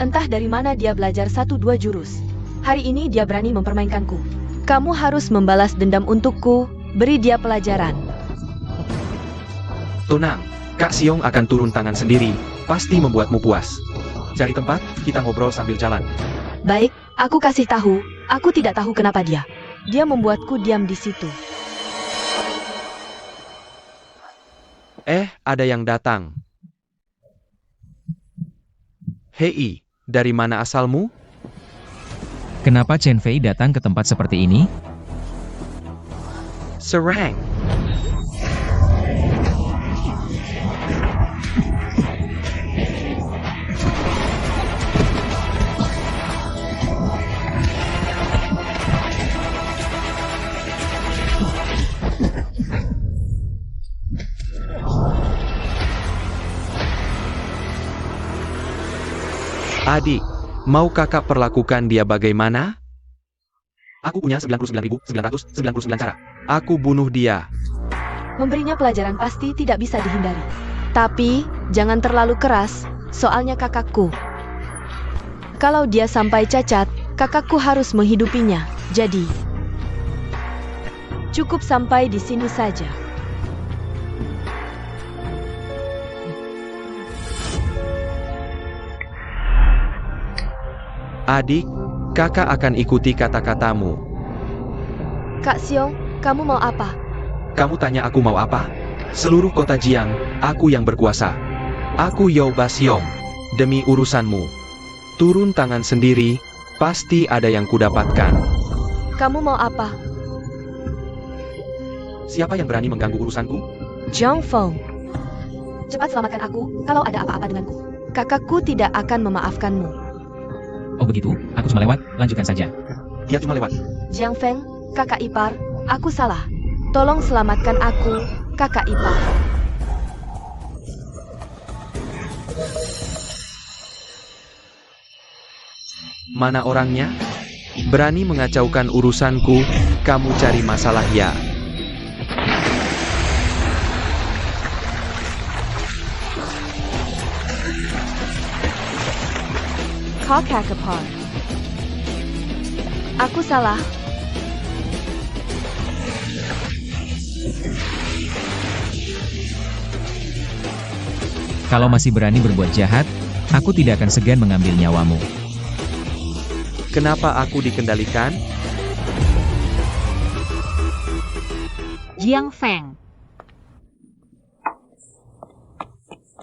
Entah dari mana dia belajar 1-2 jurus. Hari ini dia berani mempermainkanku. Kamu harus membalas dendam untukku. Beri dia pelajaran. Tenang, Kak Xiong akan turun tangan sendiri. Pasti membuatmu puas. Cari tempat, kita ngobrol sambil jalan. Baik, aku kasih tahu. Aku tidak tahu kenapa dia. Dia membuatku diam di situ. Ada yang datang. Hei, dari mana asalmu? Kenapa Chen Fei datang ke tempat seperti ini? Serang. Adik, mau kakak perlakukan dia bagaimana? Aku punya 99.999 cara. Aku bunuh dia. Memberinya pelajaran pasti tidak bisa dihindari. Tapi, jangan terlalu keras, soalnya kakakku. Kalau dia sampai cacat, kakakku harus menghidupinya. Jadi, cukup sampai di sini saja. Adik, kakak akan ikuti kata-katamu. Kak Xiong, kamu mau apa? Kamu tanya aku mau apa? Seluruh kota Jiang, aku yang berkuasa. Aku Yao Basyong. Demi urusanmu. Turun tangan sendiri, pasti ada yang kudapatkan. Kamu mau apa? Siapa yang berani mengganggu urusanku? Zhang Feng. Cepat selamatkan aku, kalau ada apa-apa denganku. Kakakku tidak akan memaafkanmu. Oh begitu, aku cuma lewat, lanjutkan saja. Dia cuma lewat. Jiang Feng, kakak ipar, aku salah. Tolong selamatkan aku, kakak ipar. Mana orangnya? Berani mengacaukan urusanku, kamu cari masalah ya. Kakak ipar. Aku salah. Kalau masih berani berbuat jahat, aku tidak akan segan mengambil nyawamu. Kenapa aku dikendalikan? Jiang Feng.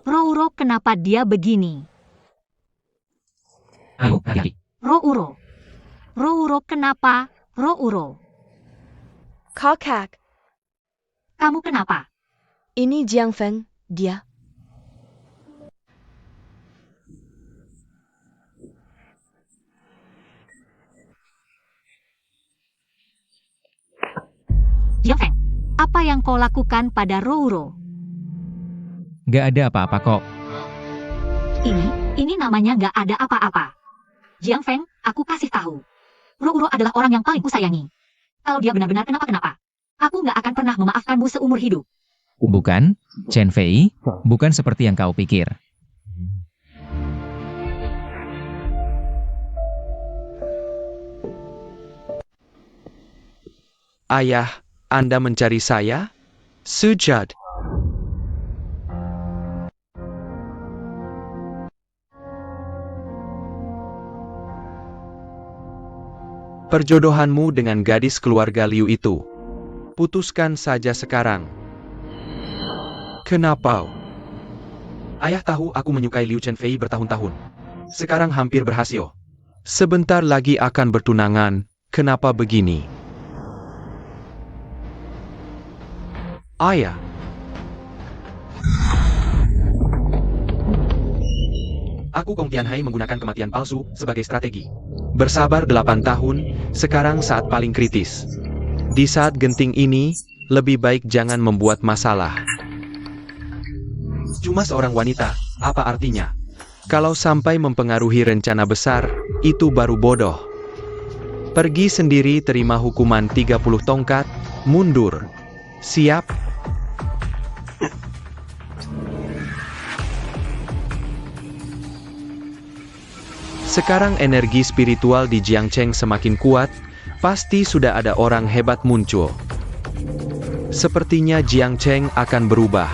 Rouro kenapa dia begini? Ayo, hati-hati. Rouro. Rouro kenapa, Rouro? Kakak, Kamu kenapa? ini Jiang Feng, dia. Jiang Feng, apa yang kau lakukan pada Rouro? Gak ada apa-apa kok. Ini namanya nggak ada apa-apa. Jiang Feng, aku kasih tahu. Rouro adalah orang yang paling kusayangi. Kalau dia benar-benar kenapa-kenapa, aku nggak akan pernah memaafkanmu seumur hidup. Bukan, Chen Fei, bukan seperti yang kau pikir. Ayah, Anda mencari saya? Sujud. Perjodohanmu dengan gadis keluarga Liu itu. Putuskan saja sekarang. Kenapa? Ayah tahu aku menyukai Liu Chenfei bertahun-tahun. Sekarang hampir berhasil. Sebentar lagi akan bertunangan. Kenapa begini? Ayah. Aku Kong Tianhai menggunakan kematian palsu sebagai strategi. Bersabar 8 tahun, sekarang saat paling kritis. Di saat genting ini, lebih baik jangan membuat masalah. Cuma seorang wanita, apa artinya? Kalau sampai mempengaruhi rencana besar, itu baru bodoh. Pergi sendiri terima hukuman 30 tongkat, mundur. Siap? Sekarang energi spiritual di Jiangcheng semakin kuat, pasti sudah ada orang hebat muncul. Sepertinya Jiangcheng akan berubah.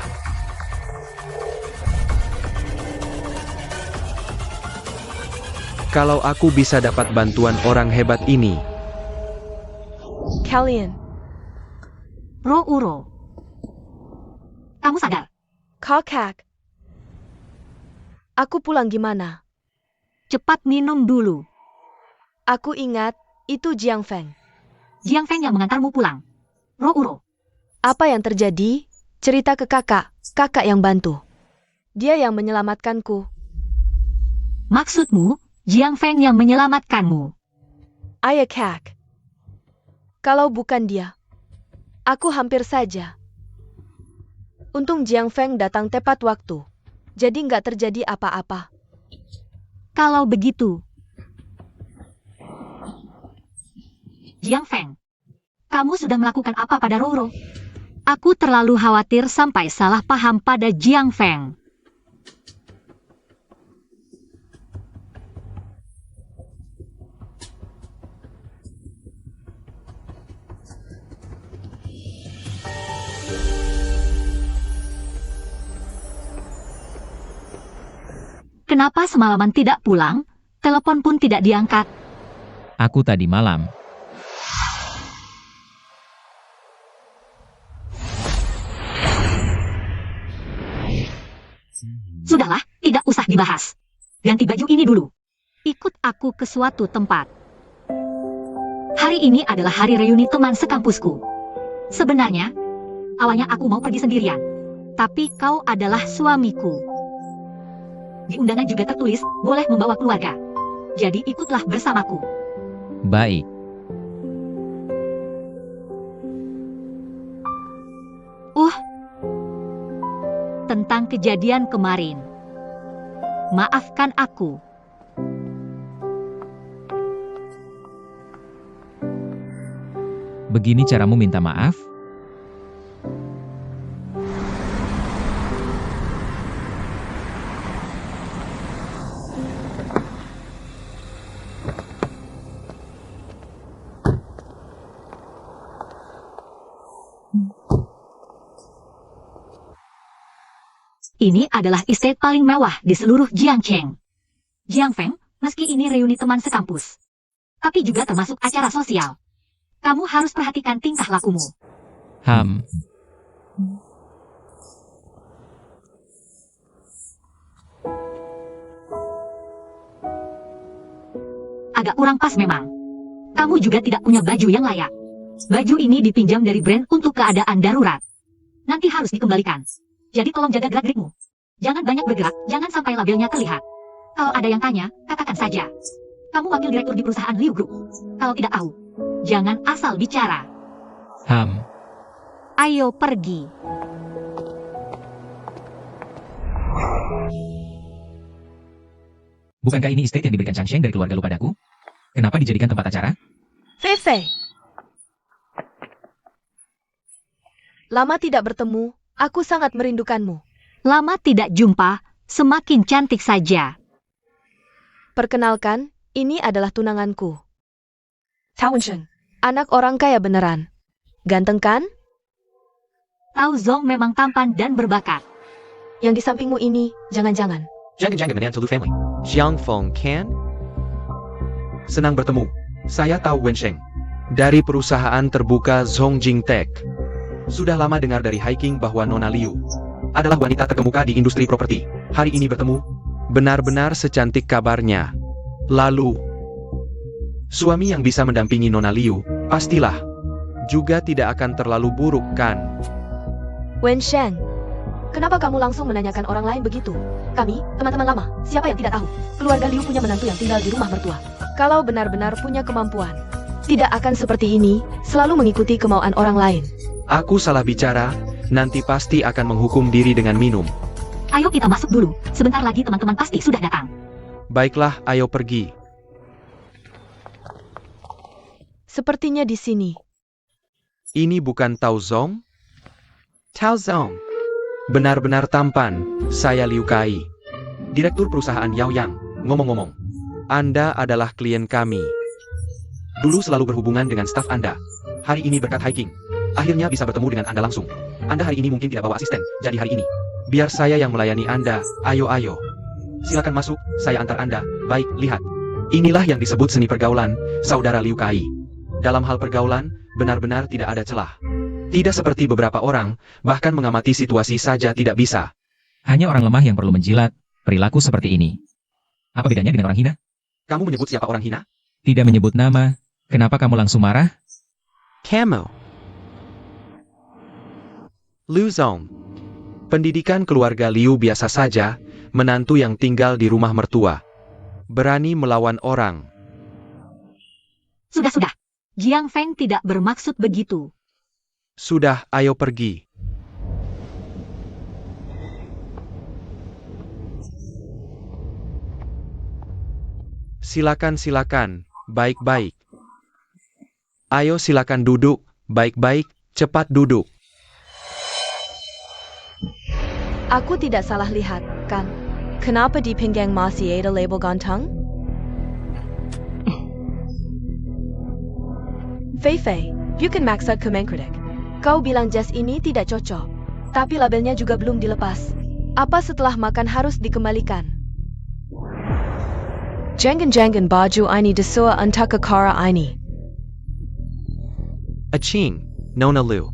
Kalau aku bisa dapat bantuan orang hebat ini, Kalian, Rouro. Kamu sadar? kakak. Aku pulang gimana? Cepat minum dulu. Aku ingat, itu Jiang Feng. Jiang Feng yang mengantarmu pulang. Rouro. Apa yang terjadi? Cerita ke kakak, kakak yang bantu. Dia yang menyelamatkanku. Maksudmu, Jiang Feng yang menyelamatkanmu. Ayah kak. Kalau bukan dia, aku hampir saja. Untung Jiang Feng datang tepat waktu. Jadi nggak terjadi apa-apa. Kalau begitu, Jiang Feng, kamu sudah melakukan apa pada Rouro? Aku terlalu khawatir sampai salah paham pada Jiang Feng. Kenapa semalaman tidak pulang? Telepon pun tidak diangkat. Aku tadi malam. Sudahlah, tidak usah dibahas. Ganti baju ini dulu. Ikut aku ke suatu tempat. Hari ini adalah hari reuni teman sekampusku. Sebenarnya, awalnya aku mau pergi sendirian. Tapi kau adalah suamiku. Di undangan juga tertulis, boleh membawa keluarga. Jadi ikutlah bersamaku. Baik. Tentang kejadian kemarin. Maafkan aku. Begini caramu minta maaf? Ini adalah estate paling mewah di seluruh Jiangcheng. Jiang Feng, meski ini reuni teman sekampus, tapi juga termasuk acara sosial. Kamu harus perhatikan tingkah lakumu. agak kurang pas memang. Kamu juga tidak punya baju yang layak. Baju ini dipinjam dari brand untuk keadaan darurat. Nanti harus dikembalikan. Jadi tolong jaga gerak-gerikmu. Jangan banyak bergerak, jangan sampai labelnya terlihat. Kalau ada yang tanya, katakan saja. Kamu wakil direktur di perusahaan Liu Group. Kalau tidak tahu, jangan asal bicara. Ayo pergi. Bukankah ini estate yang diberikan Chang Sheng dari keluarga lu padaku? Kenapa dijadikan tempat acara? Fei Fei. Lama tidak bertemu, aku sangat merindukanmu. Lama tidak jumpa, semakin cantik saja. Perkenalkan, ini adalah tunanganku. Tao Wensheng. Anak orang kaya beneran. Ganteng kan? Tao Zong memang tampan dan berbakat. Yang di sampingmu ini, jangan-jangan. Jangan-jangan menantu lu family. Jiang Feng kan? Senang bertemu. Saya Tao Wensheng. Dari perusahaan terbuka Zongjing Tech. Sudah lama dengar dari Hiking bahwa Nona Liu adalah wanita terkemuka di industri properti. Hari ini bertemu, benar-benar secantik kabarnya. Lalu, suami yang bisa mendampingi Nona Liu, pastilah, juga tidak akan terlalu buruk kan? Wensheng, kenapa kamu langsung menanyakan orang lain begitu? Kami, teman-teman lama, siapa yang tidak tahu? Keluarga Liu punya menantu yang tinggal di rumah mertua. Kalau benar-benar punya kemampuan, tidak akan seperti ini, selalu mengikuti kemauan orang lain. Aku salah bicara, nanti pasti akan menghukum diri dengan minum. Ayo kita masuk dulu, sebentar lagi teman-teman pasti sudah datang. Baiklah, ayo pergi. Sepertinya di sini. Ini bukan Tao Zong? Tao Zong. Benar-benar tampan, saya Liu Kai. Direktur perusahaan Yaoyang. Ngomong-ngomong, Anda adalah klien kami. Dulu selalu berhubungan dengan staf Anda. Hari ini berkat Hiking, akhirnya bisa bertemu dengan Anda langsung. Anda hari ini mungkin tidak bawa asisten, jadi hari ini biar saya yang melayani Anda. Ayo. Silakan masuk, saya antar Anda. Baik, lihat. Inilah yang disebut seni pergaulan, saudara Liu Kai. Dalam hal pergaulan, benar-benar tidak ada celah. Tidak seperti beberapa orang, bahkan mengamati situasi saja tidak bisa. Hanya orang lemah yang perlu menjilat perilaku seperti ini. Apa bedanya dengan orang hina? Kamu menyebut siapa orang hina? Tidak menyebut nama. Kenapa kamu langsung marah? Camo. Liu Zong. Pendidikan keluarga Liu biasa saja, menantu yang tinggal di rumah mertua. Berani melawan orang. Sudah. Jiang Feng tidak bermaksud begitu. Sudah, ayo pergi. Silakan, baik-baik. Ayo silakan duduk, baik-baik, cepat duduk. Aku tidak salah lihat, kan? Kenapa di pinggang masih ada label ganteng? Fei Fei, you can maksa kemengkritik. Kau bilang jas ini tidak cocok, tapi labelnya juga belum dilepas. Apa setelah makan harus dikembalikan? Jangan baju ini disua untuk kekara ini. Aching, Nona Liu.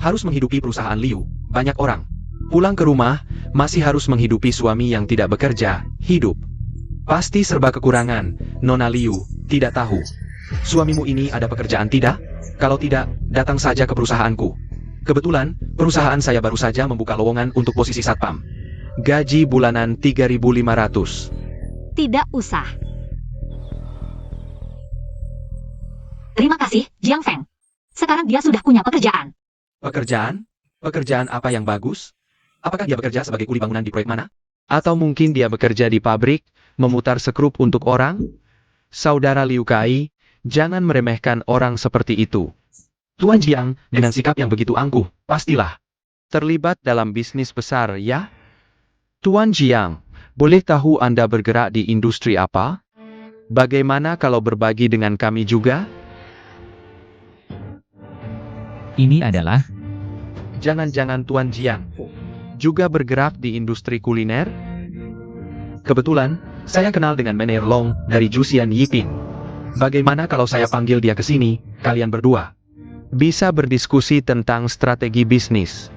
Harus menghidupi perusahaan Liu, banyak orang. Pulang ke rumah, masih harus menghidupi suami yang tidak bekerja, hidup. Pasti serba kekurangan, Nona Liu, tidak tahu. Suamimu ini ada pekerjaan tidak? Kalau tidak, datang saja ke perusahaanku. Kebetulan, perusahaan saya baru saja membuka lowongan untuk posisi satpam. Gaji bulanan 3.500. Tidak usah. Terima kasih, Jiang Feng. Sekarang dia sudah punya pekerjaan. Pekerjaan? Pekerjaan apa yang bagus? Apakah dia bekerja sebagai kuli bangunan di proyek mana? Atau mungkin dia bekerja di pabrik, memutar skrup untuk orang? Saudara Liu Kai, jangan meremehkan orang seperti itu. Tuan Jiang, dengan sikap yang begitu angkuh, pastilah terlibat dalam bisnis besar, ya? Tuan Jiang, boleh tahu Anda bergerak di industri apa? Bagaimana kalau berbagi dengan kami juga? Ini adalah... Jangan-jangan Tuan Jiang juga bergerak di industri kuliner? Kebetulan, saya kenal dengan Mener Long dari Jusian Yiping. Bagaimana kalau saya panggil dia ke sini, kalian berdua bisa berdiskusi tentang strategi bisnis.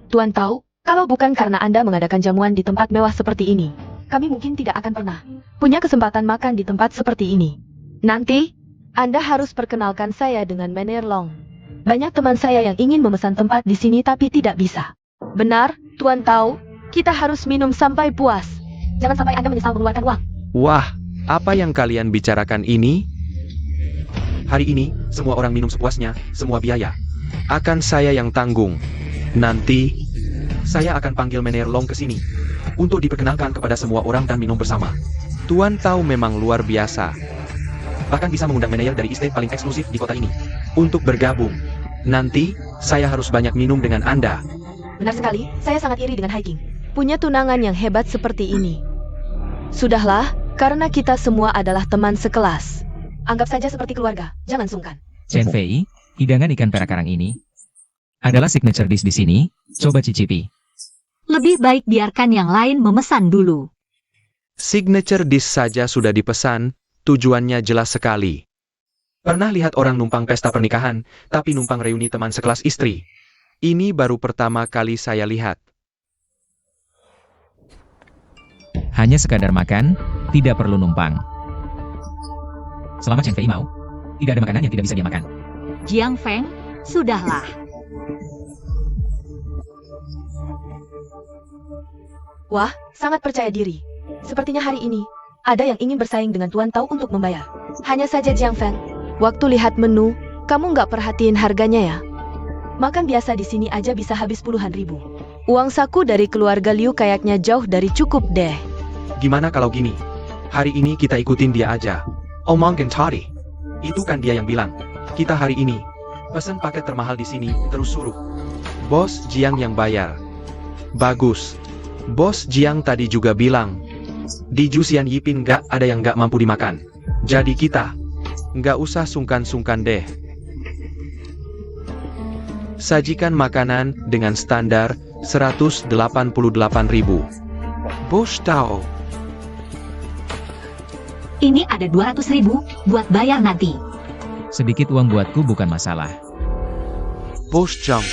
Tuan tahu, kalau bukan karena Anda mengadakan jamuan di tempat mewah seperti ini, kami mungkin tidak akan pernah punya kesempatan makan di tempat seperti ini. Nanti, Anda harus perkenalkan saya dengan Mener Long. Banyak teman saya yang ingin memesan tempat di sini tapi tidak bisa. Benar, Tuan tahu, kita harus minum sampai puas. Jangan sampai Anda menyesal mengeluarkan uang. Wah, apa yang kalian bicarakan ini? Hari ini, semua orang minum sepuasnya, semua biaya akan saya yang tanggung. Nanti, saya akan panggil Mener Long ke sini untuk diperkenalkan kepada semua orang dan minum bersama. Tuan tahu memang luar biasa. Bahkan bisa mengundang manajer dari estate paling eksklusif di kota ini untuk bergabung. Nanti, saya harus banyak minum dengan Anda. Benar sekali, saya sangat iri dengan Hiking. Punya tunangan yang hebat seperti ini. Sudahlah, karena kita semua adalah teman sekelas. Anggap saja seperti keluarga, jangan sungkan. Chen Fei, hidangan ikan perak karang ini adalah signature dish di sini. Coba cicipi. Lebih baik biarkan yang lain memesan dulu. Signature dish saja sudah dipesan, tujuannya jelas sekali. Pernah lihat orang numpang pesta pernikahan, tapi numpang reuni teman sekelas istri? Ini baru pertama kali saya lihat. Hanya sekadar makan, tidak perlu numpang. Selama Chen Fei mau, tidak ada makanan yang tidak bisa dia makan. Jiang Feng, sudahlah. Wah, sangat percaya diri. Sepertinya hari ini, ada yang ingin bersaing dengan Tuan Tau untuk membayar. Hanya saja Jiang Feng, waktu lihat menu, kamu nggak perhatiin harganya ya? Makan biasa di sini aja bisa habis puluhan ribu. Uang saku dari keluarga Liu kayaknya jauh dari cukup deh. Gimana kalau gini? Hari ini kita ikutin dia aja. Omong tadi. Itu kan dia yang bilang. Kita hari ini pesan paket termahal di sini, terus suruh Bos Jiang yang bayar. Bagus. Bos Jiang tadi juga bilang, di Jusian Yipin nggak ada yang nggak mampu dimakan. Jadi kita nggak usah sungkan-sungkan deh. Sajikan makanan dengan standar 188.000. Bos Tao. Ini ada 200.000 buat bayar nanti. Sedikit uang buatku bukan masalah. Bos Jiang.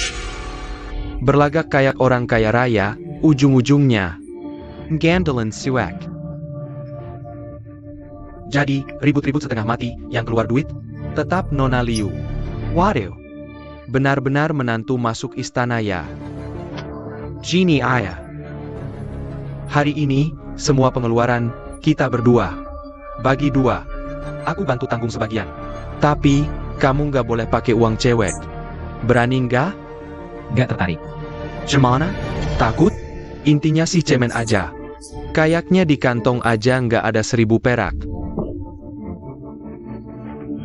Berlagak kayak orang kaya raya, ujung-ujungnya gandalan suak. Jadi, ribut-ribut setengah mati, yang keluar duit, tetap Nona Liu. Waduh, benar-benar menantu masuk istana ya. Gini ayah. Hari ini, semua pengeluaran, kita berdua. Bagi dua. Aku bantu tanggung sebagian. Tapi, kamu nggak boleh pakai uang cewek. Berani nggak? Gak tertarik. Gimana? Takut? Intinya sih cemen aja. Kayaknya di kantong aja nggak ada 1.000 perak.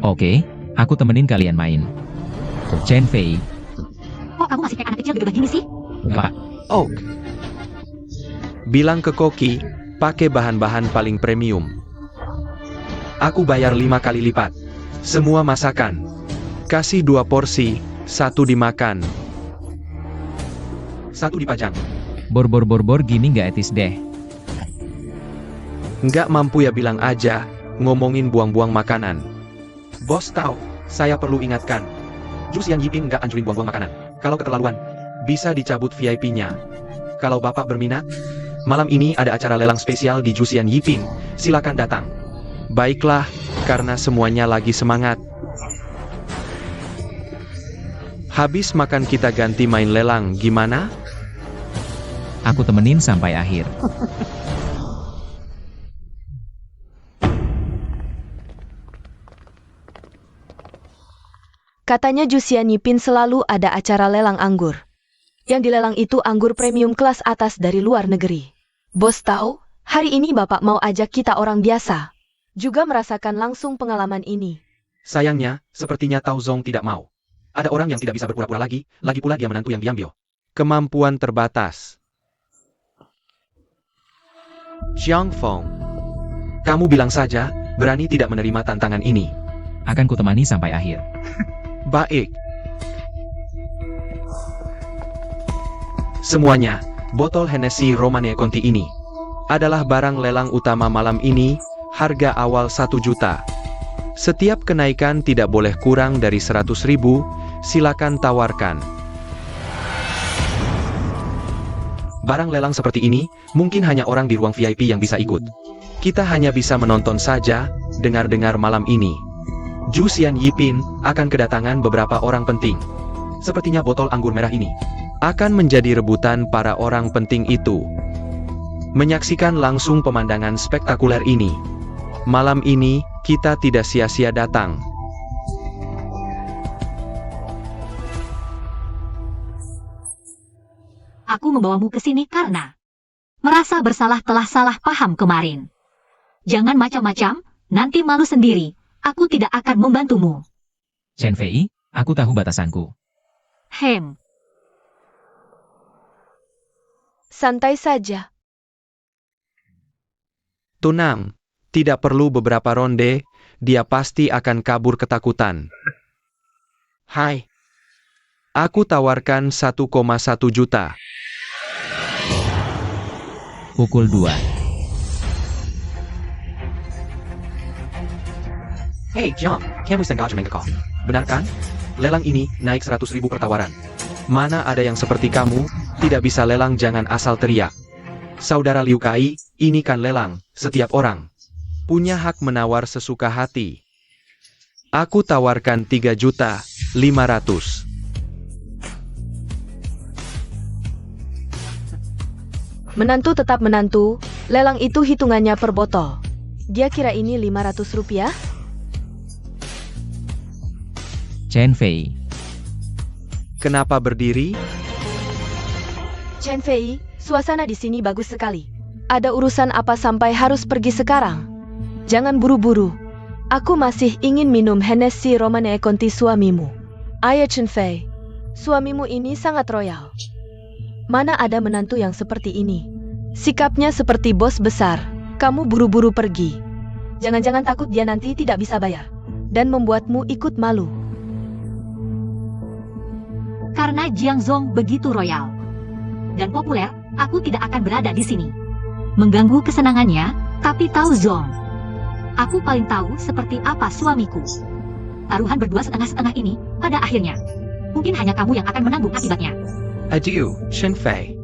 Oke, aku temenin kalian main. Chen Fei, Kok kamu masih kayak anak kecil gegabah gini sih? Pak. Oak. Bilang ke Koki, pakai bahan-bahan paling premium. Aku bayar 5 kali lipat. Semua masakan. Kasih 2 porsi, 1 dimakan, 1 dipajang. Bor gini gak etis deh. Nggak mampu ya bilang aja, ngomongin buang-buang makanan. Bos tahu, saya perlu ingatkan. Jusian Yipin nggak anjurin buang-buang makanan. Kalau keterlaluan, bisa dicabut VIP-nya. Kalau Bapak berminat, malam ini ada acara lelang spesial di Jusian Yipin. Silakan datang. Baiklah, karena semuanya lagi semangat. Habis makan kita ganti main lelang, gimana? Aku temenin sampai akhir. Katanya Jusian Yipin selalu ada acara lelang anggur. Yang dilelang itu anggur premium kelas atas dari luar negeri. Bos tahu, hari ini Bapak mau ajak kita orang biasa juga merasakan langsung pengalaman ini. Sayangnya, sepertinya Tao Zong tidak mau. Ada orang yang tidak bisa berpura-pura lagi pula dia menantu yang diambil. Kemampuan terbatas. Jiang Feng. Kamu bilang saja, berani tidak menerima tantangan ini. Akan kutemani sampai akhir. Baik. Semuanya, botol Hennessy Romane Conti ini adalah barang lelang utama malam ini, harga awal 1 juta. Setiap kenaikan tidak boleh kurang dari 100.000, silakan tawarkan. Barang lelang seperti ini, mungkin hanya orang di ruang VIP yang bisa ikut. Kita hanya bisa menonton saja, dengar-dengar malam ini. Zhu Xian Yipin akan kedatangan beberapa orang penting. Sepertinya botol anggur merah ini akan menjadi rebutan para orang penting itu. Menyaksikan langsung pemandangan spektakuler ini. Malam ini, kita tidak sia-sia datang. Aku membawamu ke sini karena merasa bersalah telah salah paham kemarin. Jangan macam-macam, nanti malu sendiri. Aku tidak akan membantumu. Chen Fei, aku tahu batasanku. Santai saja. Tenang, tidak perlu beberapa ronde, dia pasti akan kabur ketakutan. Hai. Aku tawarkan 1,1 juta. Pukul 2. Hey John, kamu sengaja mengekal. Benar kan? Lelang ini naik 100.000 per tawaran. Mana ada yang seperti kamu, tidak bisa lelang jangan asal teriak. Saudara Liu Kai, ini kan lelang, setiap orang punya hak menawar sesuka hati. Aku tawarkan 3.500.000. Menantu tetap menantu, lelang itu hitungannya per botol. Dia kira ini 500 rupiah? Chen Fei, Kenapa berdiri? Chen Fei, suasana di sini bagus sekali. Ada urusan apa sampai harus pergi sekarang? Jangan buru-buru. Aku masih ingin minum Hennessy Romane Conti suamimu. Ayo Chen Fei, suamimu ini sangat royal. Mana ada menantu yang seperti ini? Sikapnya seperti bos besar. Kamu buru-buru pergi. Jangan-jangan takut dia nanti tidak bisa bayar dan membuatmu ikut malu. Karena Jiang Zong begitu royal dan populer, aku tidak akan berada di sini. Mengganggu kesenangannya, tapi tahu Zong. Aku paling tahu seperti apa suamiku. Taruhan berdua setengah-setengah ini, pada akhirnya, mungkin hanya kamu yang akan menanggung akibatnya. Adieu, Chen Fei.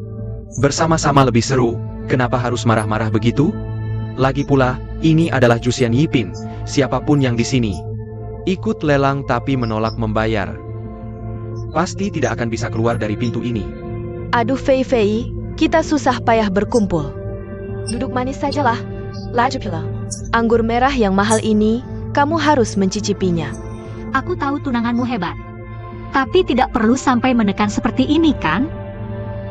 Bersama-sama lebih seru, kenapa harus marah-marah begitu? Lagi pula, ini adalah Zhu Xian Yipin, siapapun yang di sini. Ikut lelang tapi menolak membayar. Pasti tidak akan bisa keluar dari pintu ini. Aduh Fei Fei, kita susah payah berkumpul. Duduk manis sajalah. Laju pula. Anggur merah yang mahal ini, kamu harus mencicipinya. Aku tahu tunanganmu hebat. Tapi tidak perlu sampai menekan seperti ini kan?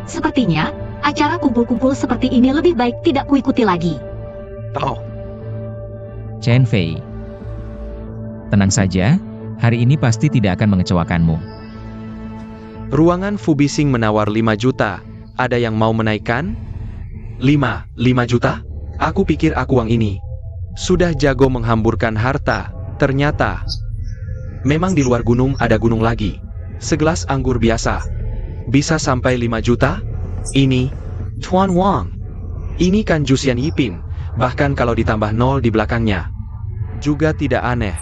Sepertinya, acara kumpul-kumpul seperti ini lebih baik tidak kuikuti lagi. Oh, Chen Fei. Tenang saja, hari ini pasti tidak akan mengecewakanmu. ruangan Fubising menawar 5 juta. Ada yang mau menaikkan? 5 juta? Aku pikir aku uang ini sudah jago menghamburkan harta. Ternyata memang di luar gunung ada gunung lagi. Segelas anggur biasa bisa sampai 5 juta? Ini Tuan Wang. Ini kan Zhu Xian Yipin. Bahkan kalau ditambah 0 di belakangnya juga tidak aneh.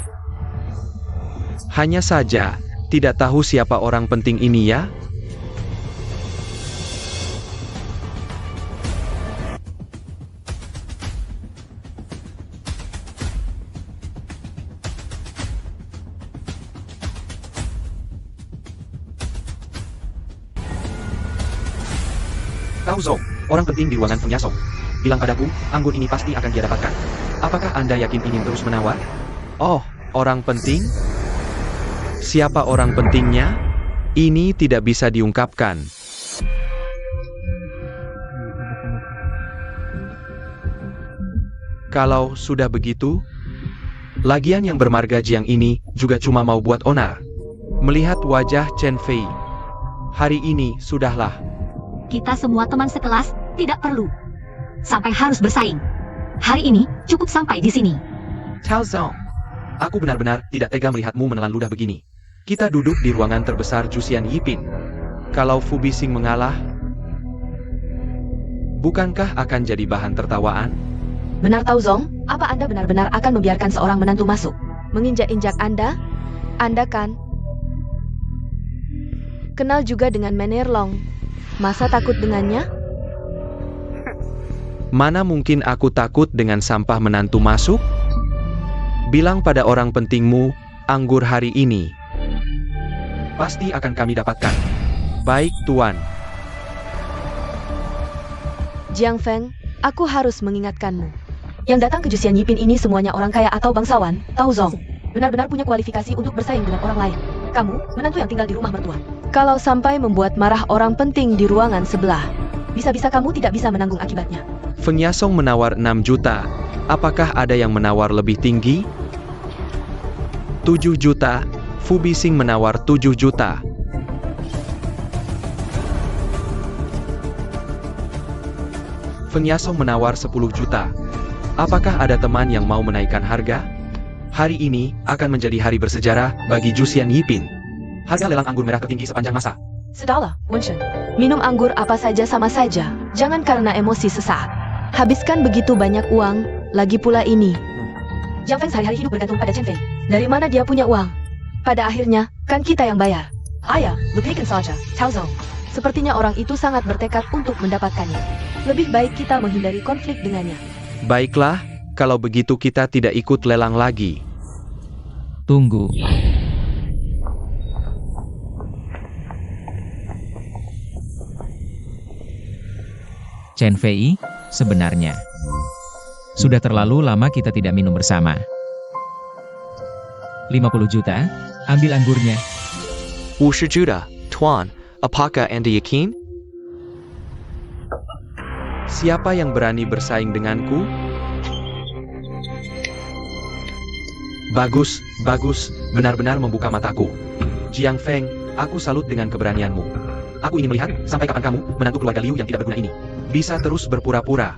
Hanya saja tidak tahu siapa orang penting ini ya. Tahu Zong, orang penting di ruangan punya Song. Bilang padaku, anggur ini pasti akan dia dapatkan. Apakah Anda yakin ingin terus menawar? Oh, orang penting? Siapa orang pentingnya? Ini tidak bisa diungkapkan. Kalau sudah begitu, lagian yang bermarga Jiang ini juga cuma mau buat onar. Melihat wajah Chen Fei, hari ini sudahlah. Kita semua teman sekelas, tidak perlu sampai harus bersaing. Hari ini, cukup sampai di sini. Tao Zong, aku benar-benar tidak tega melihatmu menelan ludah begini. Kita duduk di ruangan terbesar Zhu Xian Yipin. Kalau Fubising mengalah, bukankah akan jadi bahan tertawaan? Benar Tao Zong, apa Anda benar-benar akan membiarkan seorang menantu masuk? Menginjak-injak Anda? Anda kan kenal juga dengan Menir Long. Masa takut dengannya? Mana mungkin aku takut dengan sampah menantu masuk? Bilang pada orang pentingmu, anggur hari ini. Pasti akan kami dapatkan. Baik, Tuan. Jiang Feng, aku harus mengingatkanmu. Yang datang ke Juxian Yipin ini semuanya orang kaya atau bangsawan, Tao Zong. Benar-benar punya kualifikasi untuk bersaing dengan orang lain. Kamu, menantu yang tinggal di rumah mertua. Kalau sampai membuat marah orang penting di ruangan sebelah, bisa-bisa kamu tidak bisa menanggung akibatnya. Feng Yasong menawar 6 juta. Apakah ada yang menawar lebih tinggi? 7 juta. Fu Bising menawar 7 juta. Feng Yasong menawar 10 juta. Apakah ada teman yang mau menaikkan harga? Hari ini akan menjadi hari bersejarah bagi Juxian Yipin. Harga lelang anggur merah tertinggi sepanjang masa. Sudahlah, Wenshen. Minum anggur apa saja sama saja. Jangan karena emosi sesaat. Habiskan begitu banyak uang, lagi pula ini. Jiang Feng sehari-hari hidup bergantung pada Chen Fei. Dari mana dia punya uang? Pada akhirnya, kan kita yang bayar. Ayah, lupakan saja, Tao Zong. Sepertinya orang itu sangat bertekad untuk mendapatkannya. Lebih baik kita menghindari konflik dengannya. Baiklah, kalau begitu kita tidak ikut lelang lagi. Tunggu. Chen Fei, sebenarnya. Sudah terlalu lama kita tidak minum bersama. 50 juta, ambil anggurnya. 50 juta, Tuan. Apakah Anda yakin? Siapa yang berani bersaing denganku? Bagus, bagus, benar-benar membuka mataku. Jiang Feng, aku salut dengan keberanianmu. Aku ingin melihat sampai kapan kamu, menantu keluarga Liu yang tidak berguna ini, bisa terus berpura-pura.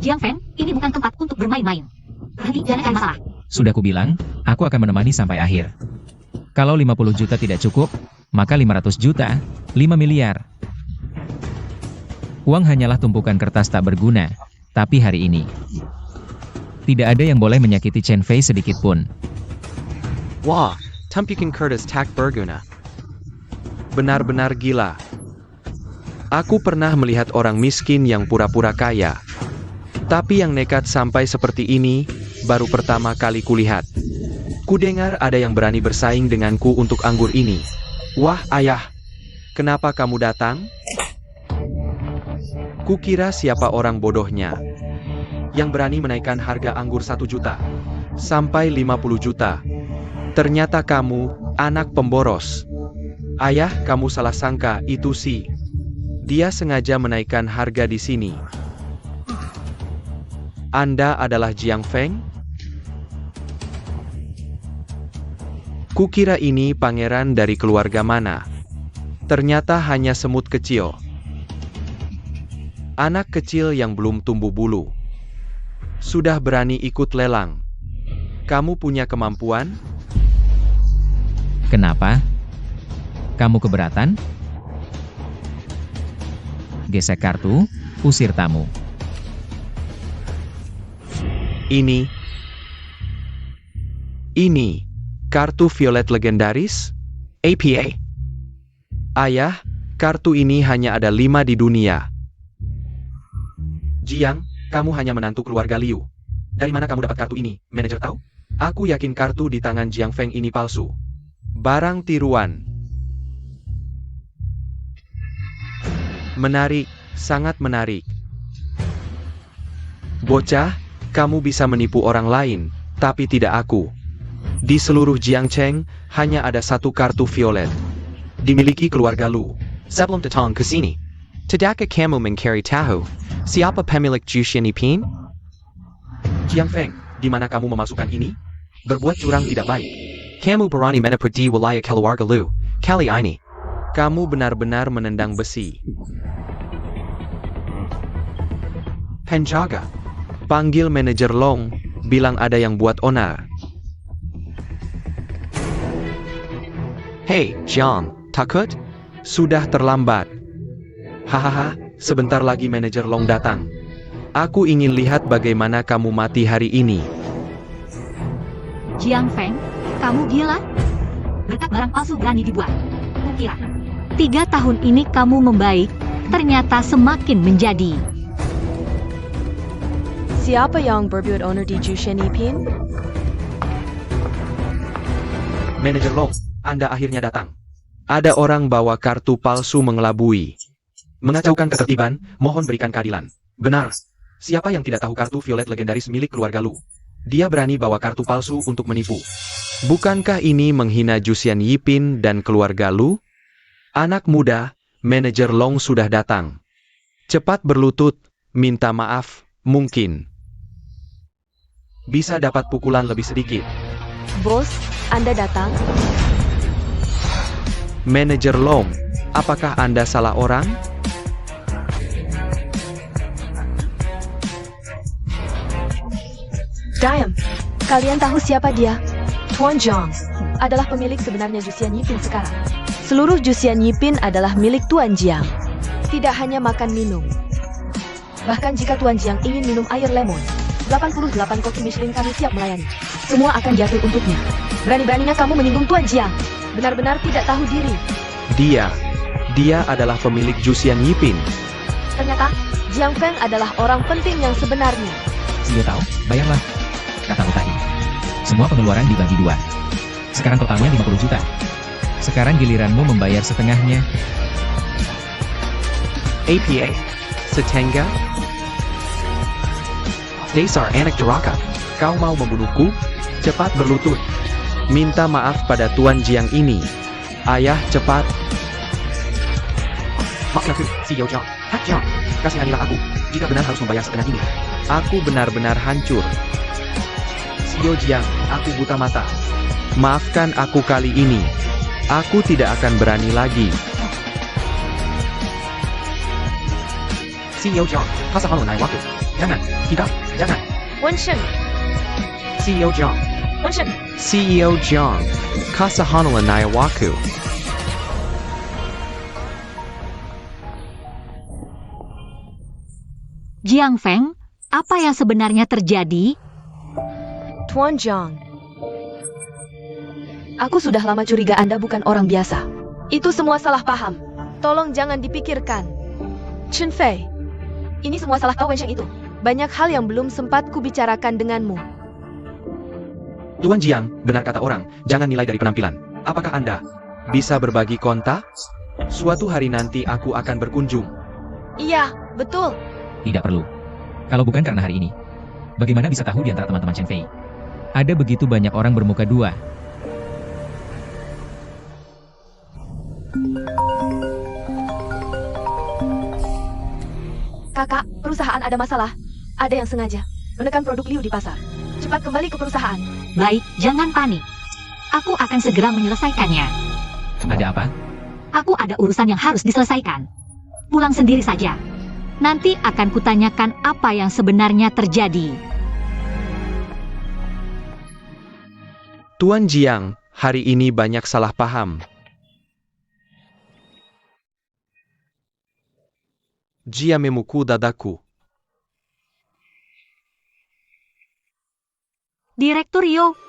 Jiang Feng, ini bukan tempat untuk bermain-main. Berhenti dan akan masalah. Sudah kubilang, aku akan menemani sampai akhir. Kalau 50 juta tidak cukup, maka 500 juta, 5 miliar. Uang hanyalah tumpukan kertas tak berguna, tapi hari ini tidak ada yang boleh menyakiti Chen Fei sedikit pun. Wah, tumpukan kertas tak berguna. Benar-benar gila. Aku pernah melihat orang miskin yang pura-pura kaya. Tapi yang nekat sampai seperti ini, baru pertama kali kulihat. Kudengar ada yang berani bersaing denganku untuk anggur ini. Wah, ayah. Kenapa kamu datang? Kukira siapa orang bodohnya yang berani menaikkan harga anggur 1 juta sampai 50 juta. Ternyata kamu, anak pemboros. Ayah, kamu salah sangka, itu sih. Dia sengaja menaikkan harga di sini. Anda adalah Jiang Feng? Kukira ini pangeran dari keluarga mana. Ternyata hanya semut kecil. Anak kecil yang belum tumbuh bulu. Sudah berani ikut lelang. Kamu punya kemampuan? Kenapa? Kamu keberatan? Gesek kartu, usir tamu. Ini kartu violet legendaris? APA. Ayah, kartu ini hanya ada 5 di dunia. Jiang, kamu hanya menantu keluarga Liu. Dari mana kamu dapat kartu ini, manajer tahu? Aku yakin kartu di tangan Jiang Feng ini palsu. Barang tiruan. Menarik, sangat menarik. Bocah, kamu bisa menipu orang lain, tapi tidak aku. Di seluruh Jiangcheng, hanya ada 1 kartu violet. Dimiliki keluarga Lu. Sebelum datang ke sini, tidakah kamu mencari tahu siapa pemilik Juxian Yipin? Jiang Feng, di mana kamu memasukkan ini? Berbuat curang tidak baik. Kamu berani menepuk di wilayah keluarga Lu kali ini. Kamu benar-benar menendang besi. Penjaga, panggil manajer Long, bilang ada yang buat onar. Hey, Jiang, takut? Sudah terlambat. Hahaha, sebentar lagi manajer Long datang. Aku ingin lihat bagaimana kamu mati hari ini. Jiang Feng, kamu gila? Berkat barang palsu berani dibuat. Kukira 3 tahun ini kamu membaik, ternyata semakin menjadi. Siapa yang berbuat owner di Jushan Yipin? Manajer Long, Anda akhirnya datang. Ada orang bawa kartu palsu mengelabui. Mengacaukan ketertiban, mohon berikan keadilan. Benar. Siapa yang tidak tahu kartu violet legendaris milik keluarga Lu? Dia berani bawa kartu palsu untuk menipu. Bukankah ini menghina Jushan Yipin dan keluarga Lu? Anak muda, manajer Long sudah datang. Cepat berlutut, minta maaf, mungkin. Bisa dapat pukulan lebih sedikit. Bos, Anda datang? Manajer Long, apakah Anda salah orang? Diam. Kalian tahu siapa dia? Tuan Zhang adalah pemilik sebenarnya Jushan Yipin sekarang. Seluruh Jushan Yipin adalah milik Tuan Jiang. Tidak hanya makan minum. Bahkan jika Tuan Jiang ingin minum air lemon, 88 koki Michelin kami siap melayani. Semua akan jatuh untuknya. Berani-beraninya kamu menyinggung Tuan Jiang. Benar-benar tidak tahu diri. Dia adalah pemilik Jushan Yipin. Ternyata, Jiang Feng adalah orang penting yang sebenarnya. CEO tahu, bayarlah. Katamu tadi. Semua pengeluaran dibagi 2. Sekarang totalnya 50 juta. Sekarang giliranmu membayar setengahnya. APA. Setengah. Dasar anak duraka. Kau mau membunuhku? Cepat berlutut. Minta maaf pada Tuan Jiang ini. Ayah, cepat. Maafkan aku, CEO John. Hak John. Kasihanilah aku. Jika benar harus membayar setengah ini. Aku benar-benar hancur. CEO Jiang, aku buta mata. Maafkan aku kali ini. Aku tidak akan berani lagi. CEO John. Kasihanilah naik waktu. Jangan. Tidak. Jangan. Wenshen, CEO John. Wenshen. CEO Jiang, kasihanilah nayawaku. Jiang Feng, apa yang sebenarnya terjadi? Tuan Zhang. Aku sudah lama curiga Anda bukan orang biasa. Itu semua salah paham. Tolong jangan dipikirkan. Chen Fei, ini semua salah kau Wensheng itu. Banyak hal yang belum sempat kubicarakan denganmu. Tuan Jiang, benar kata orang, jangan nilai dari penampilan. Apakah Anda bisa berbagi kontak? Suatu hari nanti aku akan berkunjung. Iya, betul. Tidak perlu. Kalau bukan karena hari ini, bagaimana bisa tahu di antara teman-teman Chen Fei? Ada begitu banyak orang bermuka 2. Kakak, perusahaan ada masalah. Ada yang sengaja menekan produk Liu di pasar. Cepat kembali ke perusahaan. Baik, jangan panik. Aku akan segera menyelesaikannya. Ada apa? Aku ada urusan yang harus diselesaikan. Pulang sendiri saja. Nanti akan kutanyakan apa yang sebenarnya terjadi. Tuan Jiang, hari ini banyak salah paham. Jia memuku dadaku. Direktur Yo.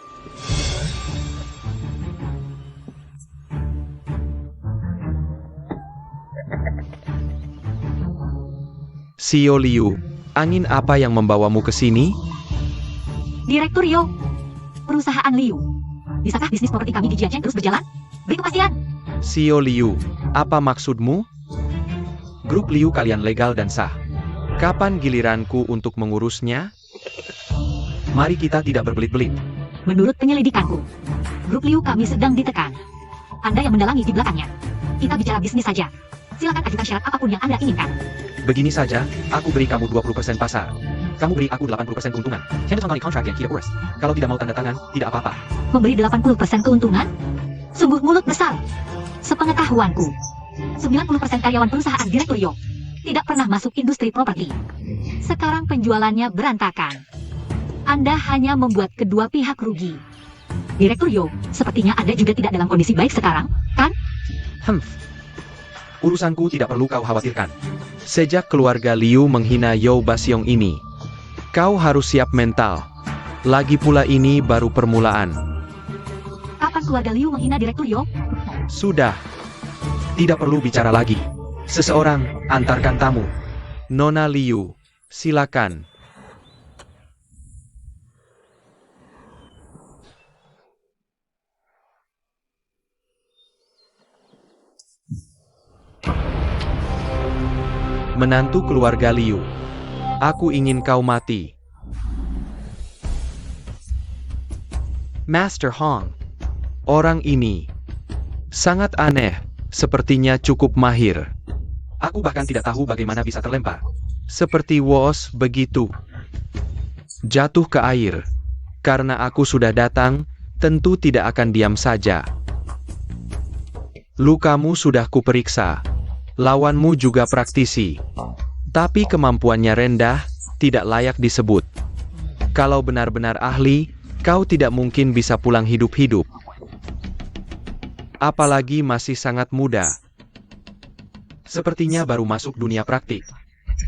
CEO Liu, angin apa yang membawamu ke sini? Direktur Yo. Perusahaan Liu. Bisakah bisnis properti kami di Jiangcheng terus berjalan? Beri kepastian. CEO Liu, apa maksudmu? Grup Liu kalian legal dan sah. Kapan giliranku untuk mengurusnya? Mari kita tidak berbelit-belit. Menurut penyelidikanku, grup Liu kami sedang ditekan. Anda yang mendalangi di belakangnya. Kita bicara bisnis saja. Silakan ajukan syarat apapun yang Anda inginkan. Begini saja, aku beri kamu 20% pasar. Kamu beri aku 80% keuntungan. Tanda kontrak yang tidak urus. Kalau tidak mau tanda tangan, tidak apa-apa. Memberi 80% keuntungan? Sungguh mulut besar. Sepengetahuanku, 90% karyawan perusahaan Direktur Yo tidak pernah masuk industri properti. Sekarang penjualannya berantakan. Anda hanya membuat kedua pihak rugi. Direktur Yo, sepertinya Anda juga tidak dalam kondisi baik sekarang, kan? Urusanku tidak perlu kau khawatirkan. Sejak keluarga Liu menghina Yo Basyong ini, kau harus siap mental. Lagi pula ini baru permulaan. Kapan keluarga Liu menghina Direktur Yo? Sudah. Tidak perlu bicara lagi. Seseorang, antarkan tamu. Nona Liu, silakan. Menantu keluarga Liu. Aku ingin kau mati. Master Hong. Orang ini sangat aneh, sepertinya cukup mahir. Aku bahkan tidak tahu bagaimana bisa terlempar. Seperti Wos begitu. Jatuh ke air. Karena aku sudah datang, tentu tidak akan diam saja. Lukamu sudah kuperiksa. Lawanmu juga praktisi. Tapi kemampuannya rendah, tidak layak disebut. Kalau benar-benar ahli, kau tidak mungkin bisa pulang hidup-hidup. Apalagi masih sangat muda. Sepertinya baru masuk dunia praktik.